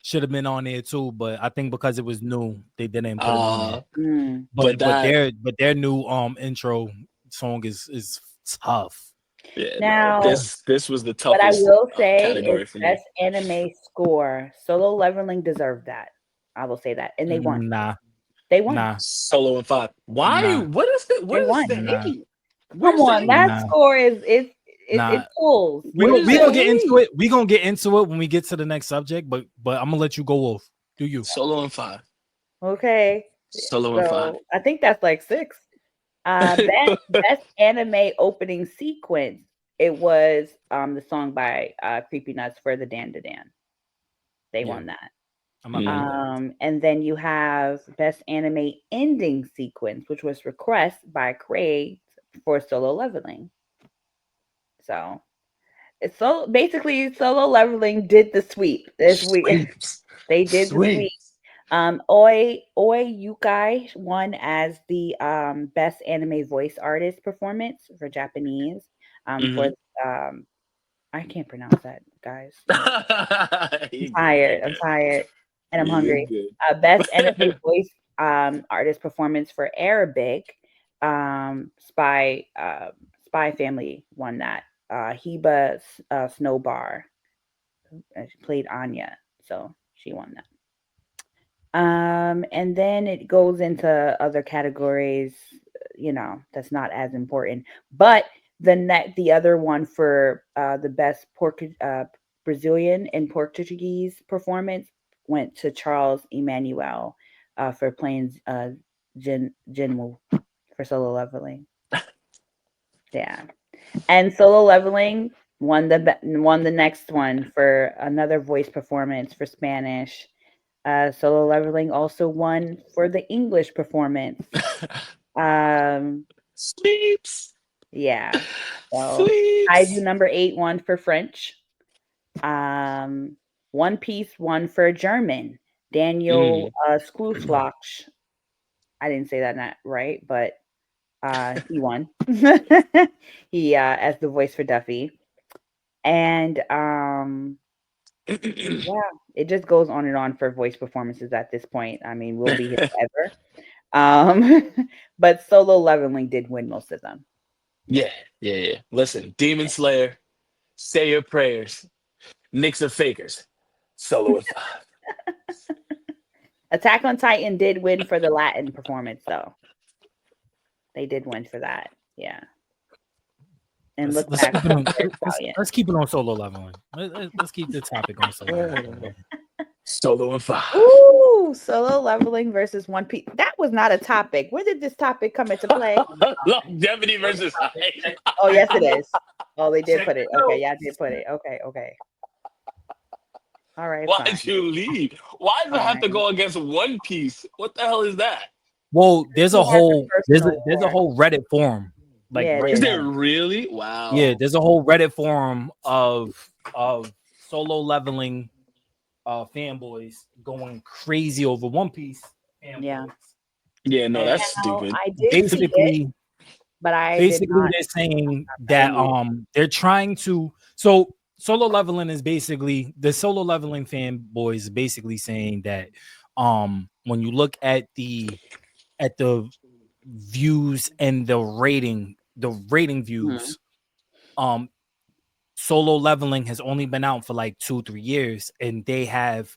should have been on there too, but I think because it was new, they didn't put it on there. Mm. But that, Their new intro song is tough. yeah, no, Now, this was the what I toughest will say is category for me. best anime score. Solo Leveling deserved that. I will say that, and they won. Nah, They won. nah, Solo and 5. Why? nah, What is the They where's won. the nah, hate? Come Where's the on, hate? that nah, score is nah. it pulls. Where is We the gonna get into hate? it. We gonna get into it when we get to the next subject. But I'm gonna let you go off. Do you? Solo and 5. Okay, Solo and 5. so I think that's like 6. Best anime opening sequence. It was the song by Creepy Nuts for the Dan to Dan. They Yeah, won that. I'm not mad at that. And then you have best anime ending sequence, which was Request by Craig for Solo Leveling. So it's so basically Solo Leveling did the sweep this week. Sweeps. They did the sweep. Sweeps. Oi Yukai won as the best anime voice artist performance for Japanese. For Mhm. I can't pronounce that, guys. You good, you Tired. I'm good. tired, and I'm You hungry. good. Best anime voice artist performance for Arabic. Spy Family won that. Heba Snowbar she played Anya, so she won that. And then it goes into other categories, that's not as important. But the other one for the best Brazilian and Portuguese performance went to Charles Emmanuel for playing Jinwoo for Solo Leveling. Yeah, and Solo Leveling won the next one for another voice performance for Spanish. Solo Leveling also won for the English performance. Sweeps. Yeah. So Kaiju Sweeps. number 8 won for French. One Piece won for German. Daniel Mm. Skruslach. I didn't say that not right, but he won. He as the voice for Duffy. And yeah, it just goes on and on for voice performances at this point. I mean, we'll be here forever. But Solo Leveling did win most of them. Yeah, yeah, yeah. Listen, Demon Slayer, say your prayers. Knicks are fakers. Solo and 5. Attack on Titan did win for the Latin performance, though. They did win for that. Yeah. And look Let's back. keep it on. Let's keep it on Solo Leveling. Let's keep the topic on Solo Leveling. Solo and 5. Ooh, Solo Leveling versus One Piece. That was not a topic. Where did this topic come into play? Longevity versus height. Oh, yes, it is. Oh, they did put it. Okay, yeah, I did put it. Okay. All right, fine. Why'd you leave? Why does it have to Fine. go against One Piece? What the hell is that? Well, there's He a has whole personal there's a war. whole Reddit forum. Like Yeah, it right Is is. there now. really? Wow. Yeah, there's a whole Reddit forum of Solo Leveling fanboys going crazy over One Piece fanboys. Yeah. Yeah, no, And that's stupid. I did see it, basically but I did not. they're saying that they're trying to Solo Leveling is basically the Solo Leveling fanboys basically saying that when you look at the views and the rating views, Solo Leveling has only been out for like 2-3 years and they have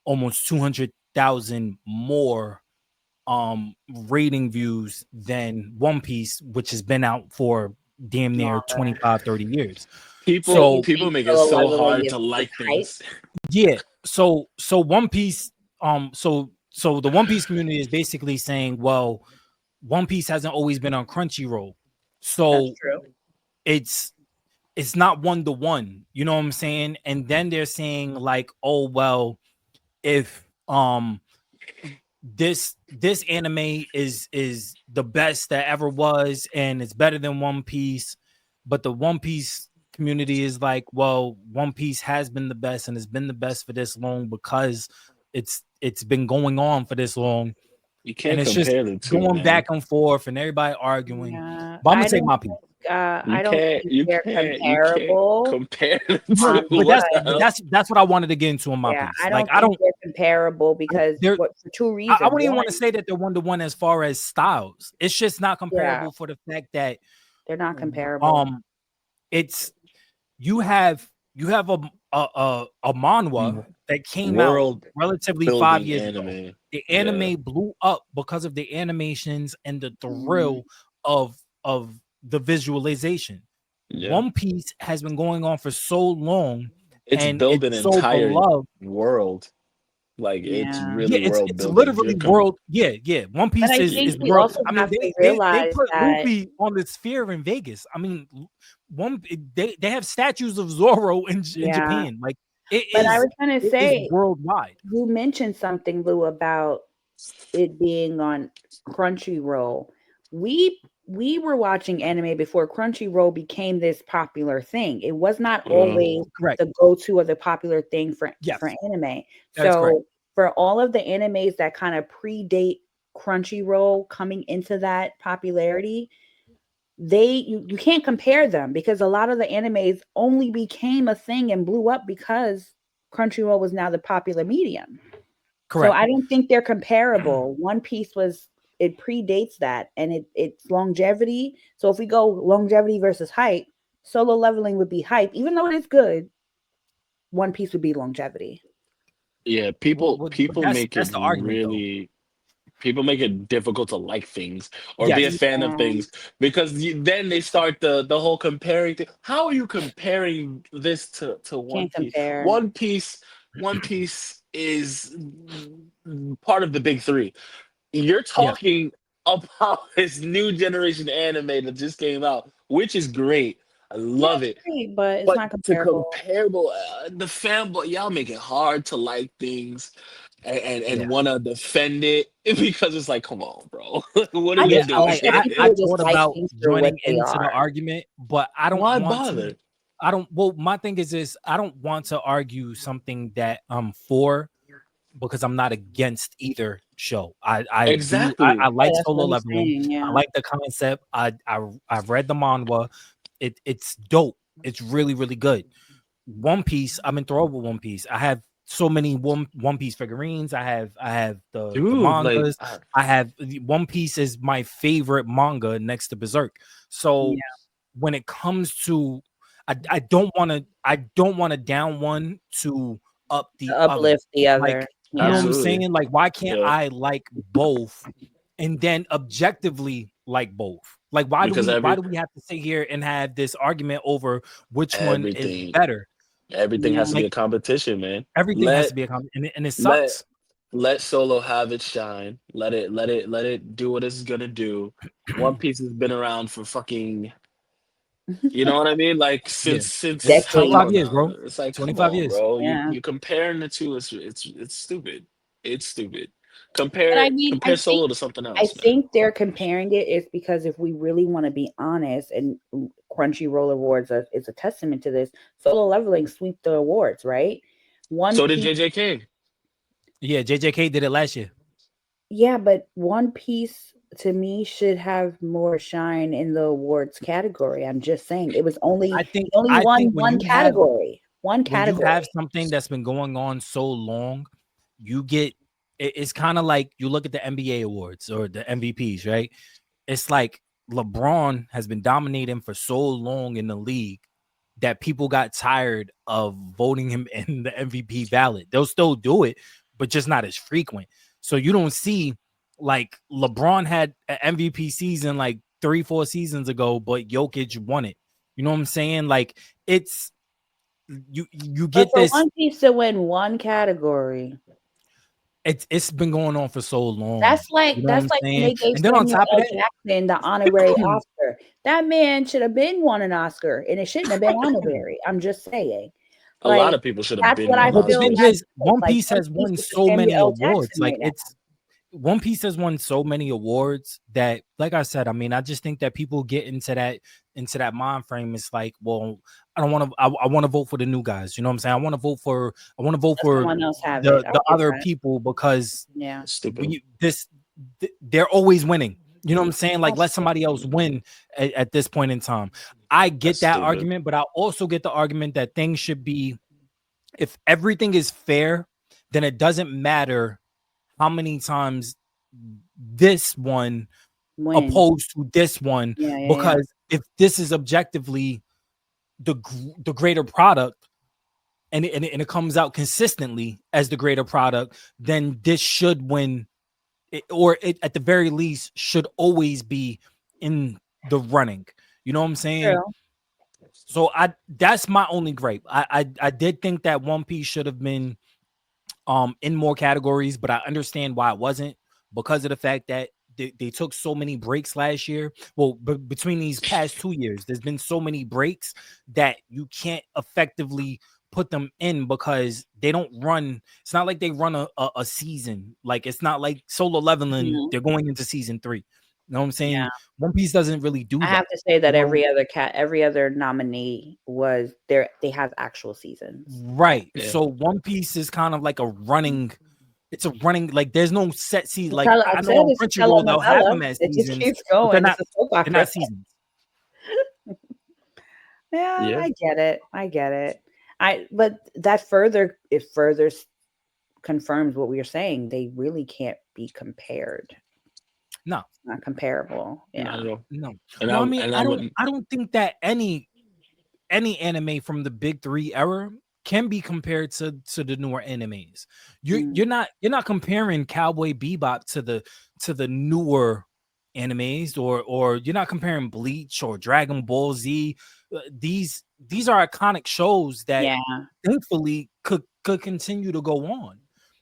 almost 200,000 more rating views than One Piece, which has been out for damn near 25-30 years. People You think make it Solo so Leveling hard is to like hype? things. Yeah, so One Piece so the One Piece community is basically saying, well, One Piece hasn't always been on Crunchyroll, That's so true. it's not 1-to-1. You know what I'm saying? And then they're saying like, oh well, if this anime is the best that ever was and it's better than One Piece, but the One Piece community is like, well, One Piece has been the best and it's been the best for this long because it's been going on for this long, You and can't it's just compare the two, going man. back and forth and everybody arguing. Yeah, But I'm gonna take my piece. You I don't can't. think You they're can't. You can't comparable. compare the No, two. but Because What the hell? that's what I wanted to get into on my yeah, piece. I Like don't think they're comparable because they're for two I reasons. wouldn't even One, want to say that they're 1-to-1 as far as styles. It's just not yeah, comparable for the fact that they're not comparable. it's you have a manhwa that came out World relatively 5 building years ago. anime. The Yeah. anime blew up because of the animations and the Mhm. thrill of the visualization. Yeah. One Piece has been going on for so long It's and built it's an so entire beloved. world. Like it's Yeah. Yeah, really world it's building. literally world. Yeah, yeah. One But Piece I is think we world. also I mean, have to they realize put that, Luffy on the sphere in Vegas. I mean, one they have statues of Zoro in yeah. Japan. Like But I was gonna it is say, worldwide. you mentioned something, Lou, about it being on Crunchyroll. We were watching anime before Crunchyroll became this popular thing. It was not Uh, always Correct. the go-to or the popular thing for Yes, anime. that is correct. So for all of the animes that kind of predate Crunchyroll coming into that popularity, you can't compare them because a lot of the animes only became a thing and blew up because Crunchyroll was now the popular medium. So Correct. I don't think they're comparable. One Piece was it predates that and it's longevity. So if we go longevity versus hype, solo leveling would be hype. Even though it is good, One Piece would be longevity. yeah, But people make it that's the argument, though. really people make it difficult to like things or be a Yes, fan of Yeah, things because then they start the whole comparing thing. How are you comparing this to One can't Piece? compare. One Piece is part of the big three. You're yeah, talking about this new generation anime that just came out, which is great. I Yeah, love it's it. great, but it's But not to comparable. comparable, the fanboy, y'all make it hard to like things yeah, and want to defend it because it's like, come on, bro. What are I we yeah. just feel doing like some here? I people just thought like about things for what joining they into the are. argument, but I don't Why want to. bother? I don't. Well, my thing is this: I don't want to argue something that I'm for because I'm not against either show. I Exactly. Yeah, like that's solo what he's leveling. saying. I Yeah. like the concept. I've read the manhwa. It's dope. It's really really good. One Piece. I'm enthralled with One Piece. I have so many One Piece figurines. I have the Dude, like, mangas. I have One Piece is my favorite manga next to Berserk. So Yeah. when it comes to I don't want to down one to up To the other. uplift the Like, other. you know what Yeah. I'm absolutely. saying? Like, why can't Yeah. I like both and then objectively like both? Like, Because why do we have to sit here and have this argument over which one is everything better? everything has Yeah. to be Like, a competition, man. everything has Let to be a and it let sucks. let Solo have its shine. Let it do what it's gonna do. One Piece has been around for fucking, you know what I mean? Like Yeah. since how 25 Decades. long years, now? bro. It's like, come 25 on, years. bro. Yeah. You comparing the two is it's stupid. It's stupid. But I Compare mean, compare Solo to something I else, man. think they're comparing it is because if we really want to be honest, and Crunchyroll Awards is a testament to this. Solo Leveling sweep the awards, right? One So did Piece, JJK. Yeah, JJK did it last year. yeah, but One Piece to me should have more shine in the awards category. I'm just saying it was only I think it only I won think one category. One when you have category. something that's been going on so long, you get it's kind of like you look at the NBA awards or the MVPs, right? It's like LeBron has been dominating for so long in the league that people got tired of voting him in the MVP ballot. They'll still do it, but just not as frequent. So you don't see like LeBron had an MVP season like 3-4 seasons ago, but Jokic won it. You know what I'm saying? Like it's you But get for this. One Piece to win one category, it's been going on for so long. That's like You know what I'm when saying? they gave And then on Samuel top of L. that, Jackson the honorary Oscar. That man should have been won an Oscar, and it shouldn't have been honorary. I'm just saying. A lot Like of people should have that's been what I won but the feel. thing Oscars. is, That's One like Piece One has Piece won is the so many Samuel L. awards. Jackson Like right now. it's One Piece has won so many awards that, like I said, I mean, I just think that people get into that mind frame. It's like, well, I don't want to. I want to vote for the new guys. You know what I'm saying? I want to vote for. I want to vote Let for someone else have it. the I'll give other that. people because Yeah, Stupid. they're always winning. You know what I'm saying? Like, that's let true. somebody else win at this point in time. I That's get that stupid. argument, but I also get the argument that things should be, if everything is fair, then it doesn't matter how many times this one When? opposed to this one, Yeah, yeah, yeah. because if this is objectively the greater product, and it comes out consistently as the greater product, then this should win, or it at the very least should always be in the running. You know what I'm saying? True. So that's my only gripe. I did think that One Piece should have been in more categories, but I understand why it wasn't, because of the fact that they took so many breaks last year. Well, between these past 2 years, there's been so many breaks that you can't effectively put them in because they don't run. It's not like they run a season. Like, it's not like Solo Leveling. Mhm. They're going into season 3. You know what I'm Yeah. saying? One Piece doesn't really do I that. have to say that You know? every other nominee was there. They have actual seasons. Right. Yeah. So One Piece is kind of like a running. It's a running, like, there's no set season. Like, I I know said on it's a Crunchyroll they'll have telenovela. them as It just seasons, keeps but they're going. It's not a soap they're opera. not seasons. Yeah, Yeah. I get it. I get it. But that further confirms what we are saying. They really can't be compared. No, It's not comparable. Not Yeah. at all. no. And Well, I I mean, and I I don't wouldn't. I don't think that any anime from the big 3 era can be compared to the newer animes. Mm. You're not comparing Cowboy Bebop to the newer animes, or you're not comparing Bleach or Dragon Ball Z. These are iconic shows that Yeah. thankfully could continue to go on.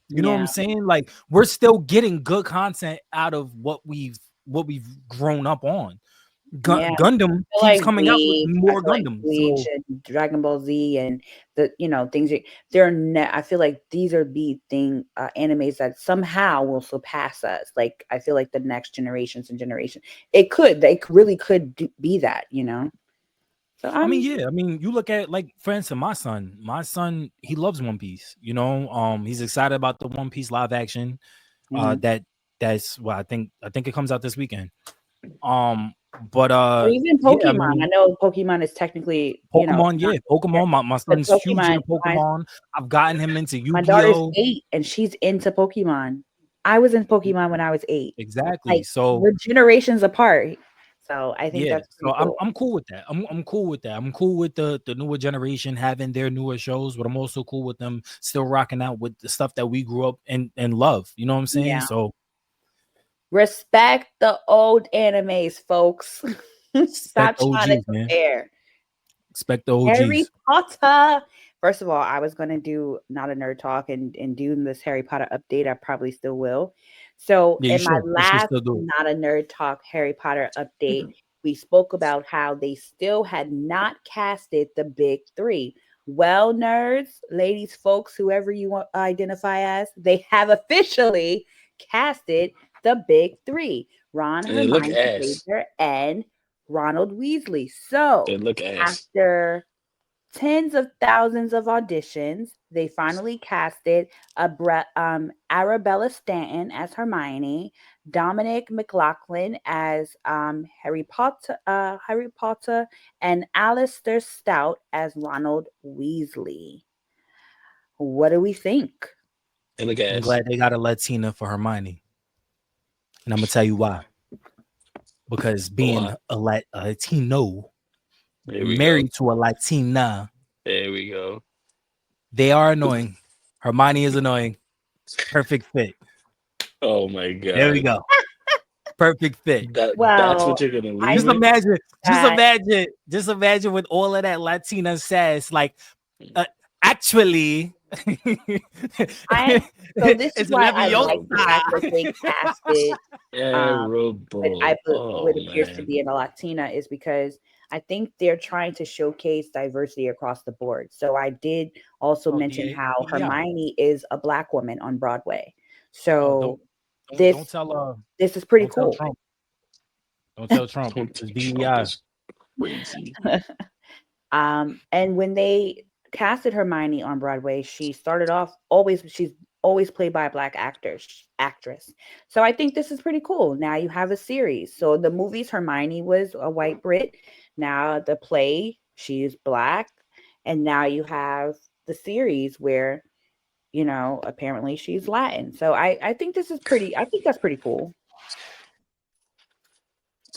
You know what I'm Yeah. saying? Like, we're still getting good content out of what we've grown up on. Yeah. Gundam I feel keeps like coming out with Bleach. I more feel like Gundam. Bleach So and Dragon Ball Z and the things I feel like these are the animes that somehow will surpass us. Like I feel like the next generations and generation, really could be that. So I mean, yeah, I mean, you look at, like, for instance, my son, he loves One Piece. He's excited about the One Piece live action. mhm. That's well, I think it comes out this weekend. But Or even yeah, I Pokemon. I mean, know Pokemon is technically Pokemon, not yeah, Pokemon. My but son's huge Pokemon. into Pokemon. I've gotten him into My daughter's Yu-Gi-Oh. 8 and she's into Pokemon. I was in Pokemon when I was 8. Exactly. Like, So we're generations apart. So, I think yeah, that's so pretty I'm cool. I'm cool with that. I'm cool with that. I'm cool with the newer generation having their newer shows, but I'm also cool with them still rocking out with the stuff that we grew up and love. You know what I'm saying? Yeah. So Respect the old animes, folks. expect Stop the trying to OGs, man. compare. Expect the Harry OGs. Potter. First of all, I was going to do not a nerd talk and do this Harry Potter update. I probably still will. So, Yeah, you in my should. You should last still do it. not a nerd talk Harry Potter update, we spoke about how they still had not casted the big 3. Well, nerds, ladies, folks, whoever you want identify as, they have officially casted the big 3. Ron, And they look Hermione ass. Granger, and Ronald Weasley. So, They look ass. after tens of thousands of auditions, they finally casted Arabella Stanton as Hermione, Dominic McLaughlin as Harry Potter, and Alistair Stout as Ronald Weasley. What do we think? They look I'm ass. glad they got a Latina for Hermione, and I'm gonna tell you why. Because being Why? a Latino Here we go. married to a Latina, There we go. they are annoying. Hermione is annoying. Perfect fit. Oh my god. There we go. Perfect fit. That's Well, what you're gonna leave I Just with? imagine, that just imagine with all of that Latina sass. Like, actually, So this is It's why I like the fact Leviosa. that they casted Terrible. what Oh appears to man. be in a Latina is because I think they're trying to showcase diversity across the board. So I did also Oh, mention yeah, how yeah. Hermione is a Black woman on Broadway. Oh, So don't this tell this is pretty don't tell cool. Trump. Don't tell Trump. Trump It's Trump DEI. is crazy. And when they casted Hermione on Broadway, she's always played by a Black actress. So I think this is pretty cool. Now you have a series. So the movies, Hermione was a white Brit. Now the play, she's Black, and now you have the series where apparently she's Latin. So I think this is pretty. I think that's pretty cool.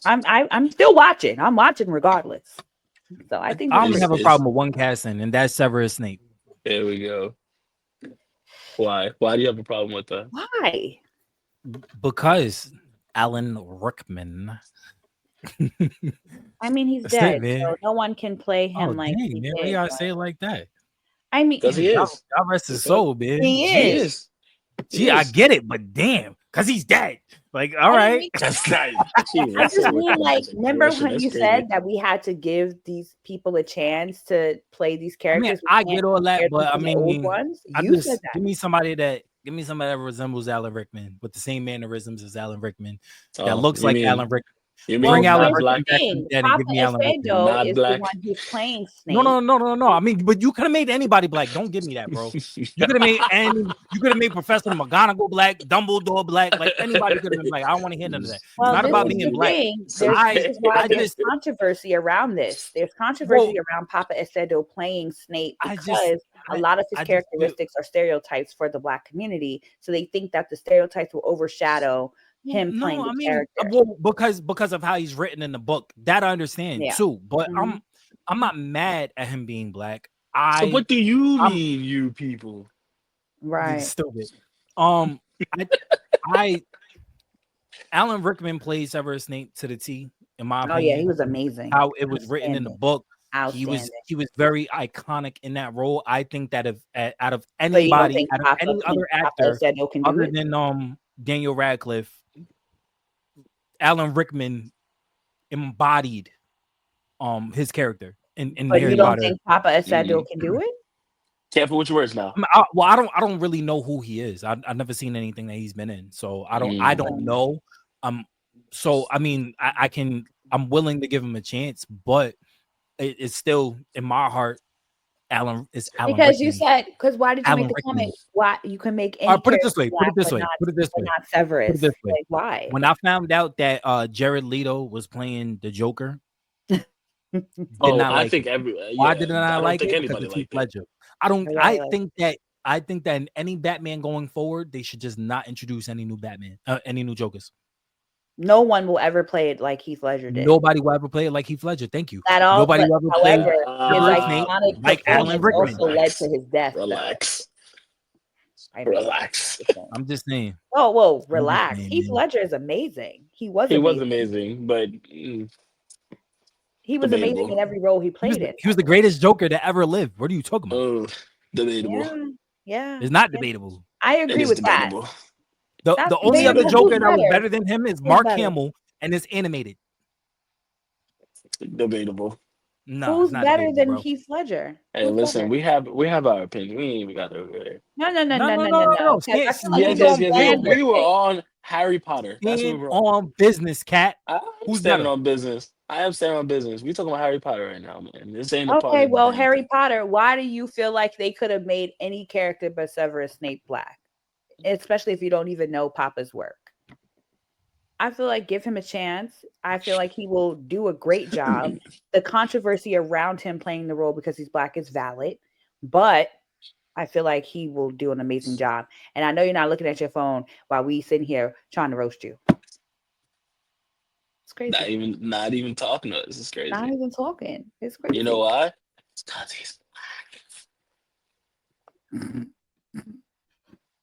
I'm still watching. I'm watching regardless. So I think I this is only pretty have a cool. problem with one casting, and that's Severus Snape. There we go. Why? Why do you have a problem with that? Why? Because Alan Rickman. I mean, he's That's it, dead, man. so no one can play Oh, him like dang, he man. Why did. you gotta But say it like that? I mean, Because he God, is. God rest his That's it. soul, man. he He is. is. He Gee, I is. get it, but damn, because he's dead. Like, all I right. mean, That's not. I Jesus, just we're mean, coming like, as a remember Russian. when That's you crazy. said that we had to give these people a chance to play these I mean, characters? We I can't get all that, compare them but I to the old mean, ones. I You said just that. give me somebody that resembles Alan Rickman with the same mannerisms as Alan Rickman, that Oh, looks you like mean Alan Rickman. you Well, Bring mean Alan not here's the Rickman black? back from thing: the dead and Papa give me Alan Rickman. Acevedo Not is the black. one who's playing No, Snape. no. I mean, but you could have made anybody black. Don't give me that, bro. You could have made Professor McGonagall black, Dumbledore black, like anybody could have been black. I don't want to hear none of that. It's Well, not this about is being the black. thing. So This is why I there's just controversy around this. There's well, controversy around Papa Acevedo playing Snape I just because a lot of his I just feel characteristics are stereotypes for the Black community. So they think that the stereotypes will overshadow him playing no, I the mean, character. well, because of how he's written in the book, that I understand Yeah. too. But Mhm. I'm not mad at him being black. So what do you I'm mean, you people? Right. stupid. I I Alan Rickman plays Severus Snape to the T, in my Oh yeah, he opinion. was amazing. How it was written in the Outstanding. book, Outstanding. he was very iconic in that role. I think that if out of So you don't anybody, think out of Papa any other Papa actor Acevedo can do other it? than Daniel Radcliffe, Alan Rickman embodied his character in But Harry you don't Potter. think Papa Acevedo can do it? Careful with your words now. I mean, I don't really know who he is. I've never seen anything that he's been in, so I don't know. So I mean, I'm willing to give him a chance, but it's still in my heart. It's Alan Because you Rickman. said, why did you Alan make the Rickman. comment? Why you can make All any right, put it character this way. Black, but not Severus? Put it this way. Like why? When I found out that Jared Leto was playing the Joker, did Oh, not I like think it. Why did I I not don't like think it? Because anybody it's Heath liked it. Ledger. Right. I think that in any Batman going forward, they should just not introduce any new Batman, any new Jokers. No one will ever play it like Heath Ledger did. Nobody will ever play it like Heath Ledger. Thank you. At all. Nobody But will ever play however, his Severus Snape iconic like Alan performance Rickman. also led to his death. Relax. Though. I mean, Relax. I'm just saying. oh, whoa, I'm just relax. saying, Heath man. Ledger is amazing. He was He was amazing. amazing, but He was amazing debatable. in every role he played in. He was the greatest Joker to ever live. What are you talking about? Oh, debatable. Yeah. It's not debatable. I It agree is with that. debatable. That's The only other debatable. Joker Who's that was better? better than him is Who's Mark better? Hamill, and it's animated. Debatable. No, Who's it's not better debatable, than bro. Heath Ledger? Hey, Who's listen, better? we have our opinion. We ain't even got to go there. No. No. Because I feel like Yes, you yes, don't yes. pander. We were on Harry Potter. That's what we Stand were on. on business, cat. I'm Who's standing better? on business. I am standing on business. We talking about Harry Potter right now, man. This ain't a part Okay, of the well, damn Harry thing. Potter, why do you feel like they could have made any character but Severus Snape black? Especially if you don't even know Papa's work. I feel like give him a chance. I feel like he will do a great job. The controversy around him playing the role because he's black is valid, but I feel like he will do an amazing job. And I know you're not looking at your phone while we sitting here trying to roast you. It's crazy. Not even talking to us. It's crazy. Not even talking. It's crazy. You know why? It's because he's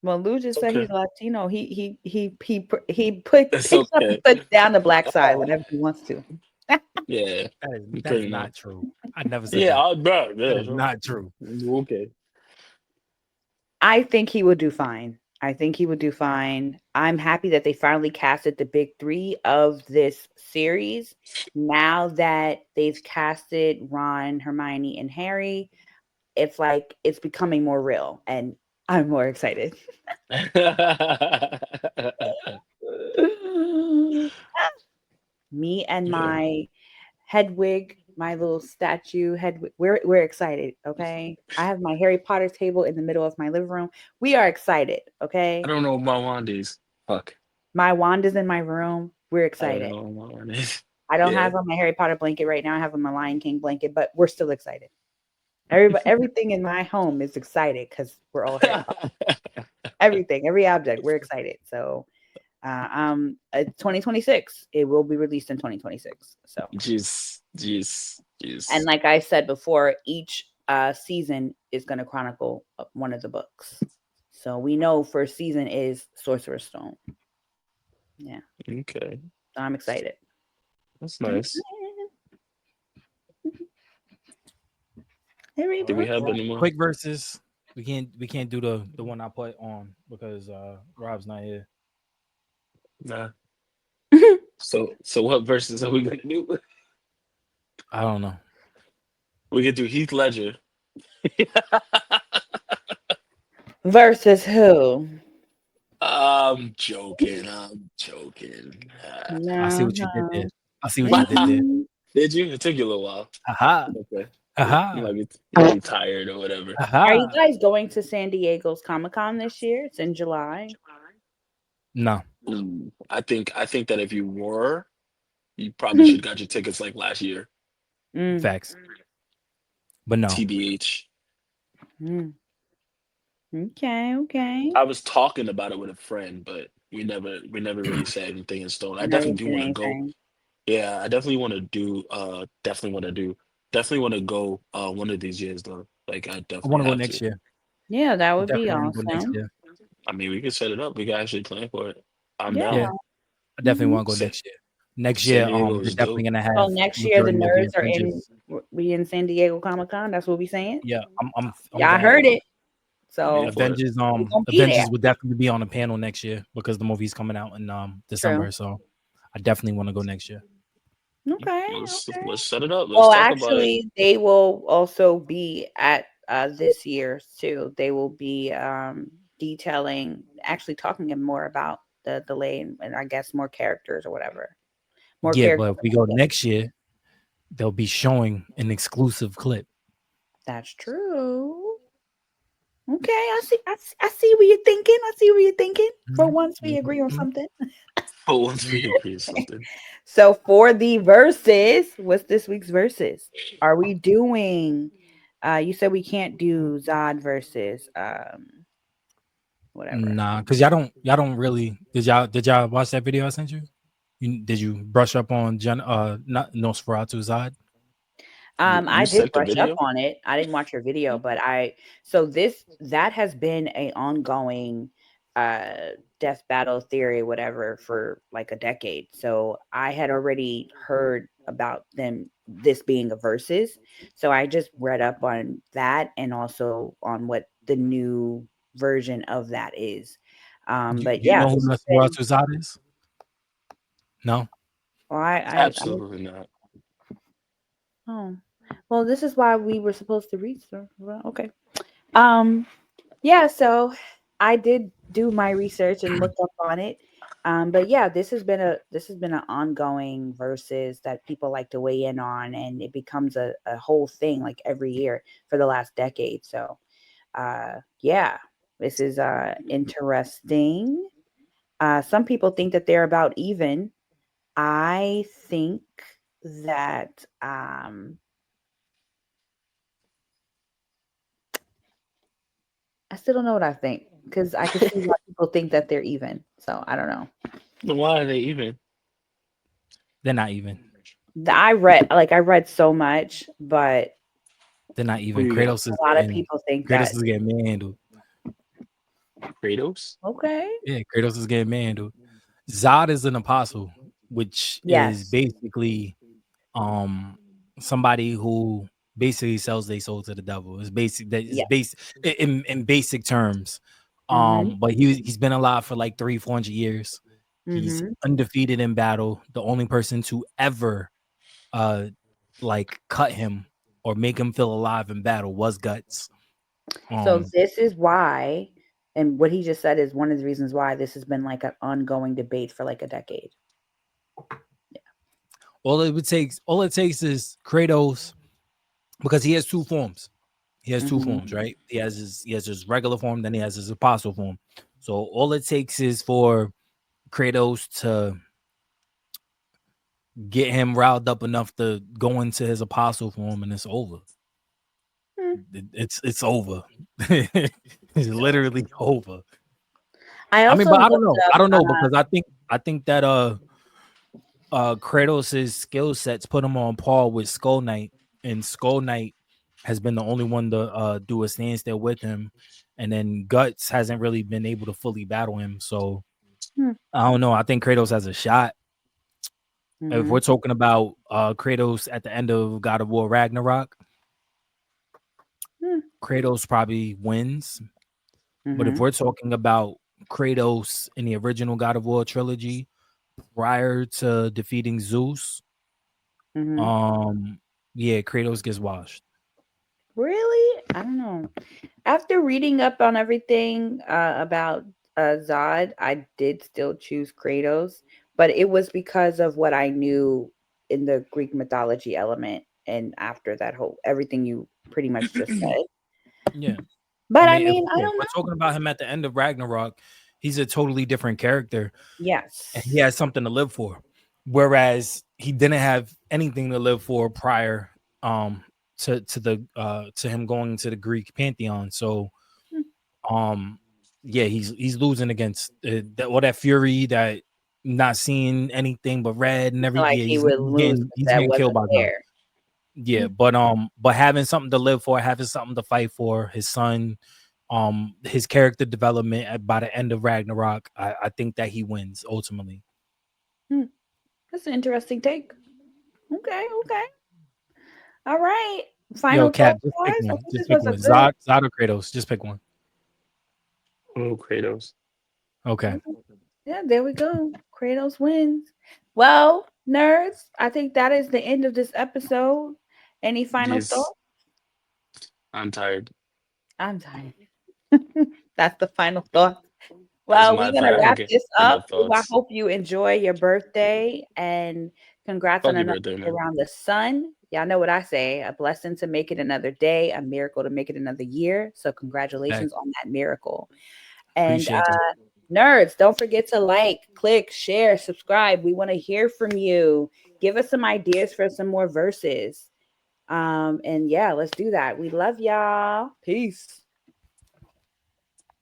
Well, Lou just said Okay. he's Latino. He It's picks up okay. and puts down the black side whenever he wants to. Yeah. That's Pretty not much. true. I never said Yeah, that. bro. That Yeah, is not true. okay. I think he would do fine. I think he would do fine. I'm happy that they finally casted the big three of this series. Now that they've casted Ron, Hermione, and Harry, it's like it's becoming more real, and I'm more excited. Me and Yeah. my Hedwig, my little statue Hedwig, we're excited. Okay, I have my Harry Potter table in the middle of my living room. We are excited. I Okay, don't know what my wand is. Fuck. my wand is in my room. We're I don't excited. know what my wand is. I don't Yeah. have on my Harry Potter blanket right now. I have on my Lion King blanket, but we're still excited. Everybody, everything in my home is excited because we're all Harry Potter. Everything, every object, we're excited. So, 2026, it will be released in 2026. So, Jeez, jeez, and jeez. like I said before, each season is going to chronicle one of the books. So we know first season is Sorcerer's Stone. Yeah, Okay, so I'm excited. that's I'm nice. excited. Harry Do we Potter. have any more? Quick verses. We can't do the one I put on because Rob's not here. Nah. So what verses are we gonna do? I don't know. We could do Heath Ledger. Versus who? I'm joking. I'm joking. I see No, what you did there. no. I see what you did there. Did you? It took you a little while. Aha. Okay. Aha. You might be tired or whatever. Are you Aha. guys going to San Diego's Comic Con this year? It's in July. No. I think that if you were, you probably should got your tickets like last year. Mm, Facts. But no. TBH. mm. Okay, okay. I was talking about it with a friend, but we never really said anything in stone. I Never definitely do did want to go. anything. Yeah, I definitely want to do. Definitely want to go. One of these years though. Like I I definitely want to go have to. next year. Yeah, that I would be definitely want to go next awesome. year. I mean, we can set it up. We can actually plan for it. I'm Yeah. down. Yeah. I definitely Mhm. want to go Sa- next year. Next San year, Diego they're is definitely dope. gonna So have next year the majority of the nerds are in Avengers. we in San Diego Comic Con. That's what we saying. Yeah, I'm Yeah, I heard going. it. I'm here So for it. Avengers we gonna be there. Avengers will definitely be on the panel next year because the movie's coming out in True. December. So I definitely want to go next year. Okay. Okay. Let's set it up. Let's Well, talk about it. actually, they will also be at this year's too. They will be detailing, actually talking more about the delay and I guess more characters or whatever. More Yeah, but characters. if we go next year, they'll be showing an exclusive clip. That's true. Okay, I see what you're thinking. I see what you're thinking. For once, we agree on Mhm. something. But once we agree on something, So for the verses, what's this week's verses? Are we doing? You said we can't do Zod versus whatever. Nah, because y'all don't really did y'all watch that video I sent you? Did you brush up on not Nosferatu Zod? you I did sent the brush up video. on it. I didn't watch your video, but so this that has been a ongoing death battle theory, whatever, for like a decade. So I had already heard about this being a versus. So I just read up on that and also on what the new version of that is. But Do you yeah, know who this has been Nosferatu Zod is? No. well, Absolutely not. oh well, this is why we were supposed to read stuff. Well, okay. Um, yeah, so I did do my research and look up on it. But yeah, this has been an ongoing versus that people like to weigh in on, and it becomes a whole thing like every year for the last decade. So yeah, this is interesting. Some people think that they're about even. I think that I still don't know what I think because I can see why people think that they're even. So I don't know. Why are they even? They're not even. I read so much, but They're not Who even. you got? a lot of people think Kratos that is getting manhandled. Kratos. okay. Yeah, Kratos is getting manhandled. Zod is an apostle, which is Yes. basically somebody who basically sells their soul to the devil. It's basic. That is Yeah. basic in basic terms. Mhm. But he's been alive for like 300-400 years. He's Mhm. undefeated in battle. The only person to ever like cut him or make him feel alive in battle was Guts. So this is why, and what he just said is one of the reasons why this has been like an ongoing debate for like a decade. All it takes is Kratos, because he has two forms. He has two Mhm. forms, right? He has his regular form, then he has his apostle form. So all it takes is for Kratos to get him riled up enough to go into his apostle form, and it's over. Hmm. It's over. It's literally over. I I mean, also but I don't looked know. up. I don't know, because I think that Kratos' skill sets put him on par with Skull Knight, and Skull Knight has been the only one to do a standstill with him, and then Guts hasn't really been able to fully battle him. So Hmm. I don't know. I think Kratos has a shot. If we're Mhm. talking about Kratos at the end of God of War Ragnarok, Hmm. Kratos probably wins. But if Mhm. we're talking about Kratos in the original God of War trilogy prior to defeating Zeus, Mhm. yeah, Kratos gets washed. Really? I don't know. After reading up on everything about Zod, I did still choose Kratos, but it was because of what I knew in the Greek mythology element, and after that whole everything you pretty much just said. Yeah. I But I mean, mean, I if don't we're know. talking about him at the end of Ragnarok, he's a totally different character, and he Yes. has something to live for. Whereas he didn't have anything to live for prior to him going to the Greek pantheon. So Hmm. yeah, he's losing against all that fury, that not seeing anything but red and Like everything. Yeah, he would lose if he's that getting killed wasn't by God. there. Yeah, Hmm. but having something to live for, having something to fight for, his son, his character development by the end of Ragnarok, I think that he wins ultimately. Hmm. That's an interesting take. Okay, okay. All right. Yo, Final Cap, thoughts, just pick guys. I one. think this Just pick was a one. good. Zod or Kratos. Just pick one. Oh, Kratos. Okay. Yeah, there we go. Kratos wins. Well, nerds, I think that is the end of this episode. Any final Jeez, thoughts? I'm tired. I'm tired. That's the final thought. That's Well, my we're gonna wrap final this up. I thoughts. hope you enjoy your birthday and congrats on Fuck your another birthday, day man. around the sun. Y'all know what I say: a blessing to make it another day, a miracle to make it another year. So, Thanks. congratulations on that miracle. And Appreciate that. nerds, don't forget to like, click, share, subscribe. We want to hear from you. Give us some ideas for some more verses. And yeah, let's do that. We love y'all. Peace.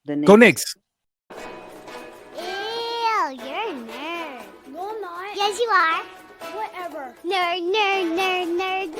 The Go Knicks. Knicks. Ew, you're a nerd. No, I'm not. Yes, you are. Whatever. Nerd, nerd, nerd, nerd,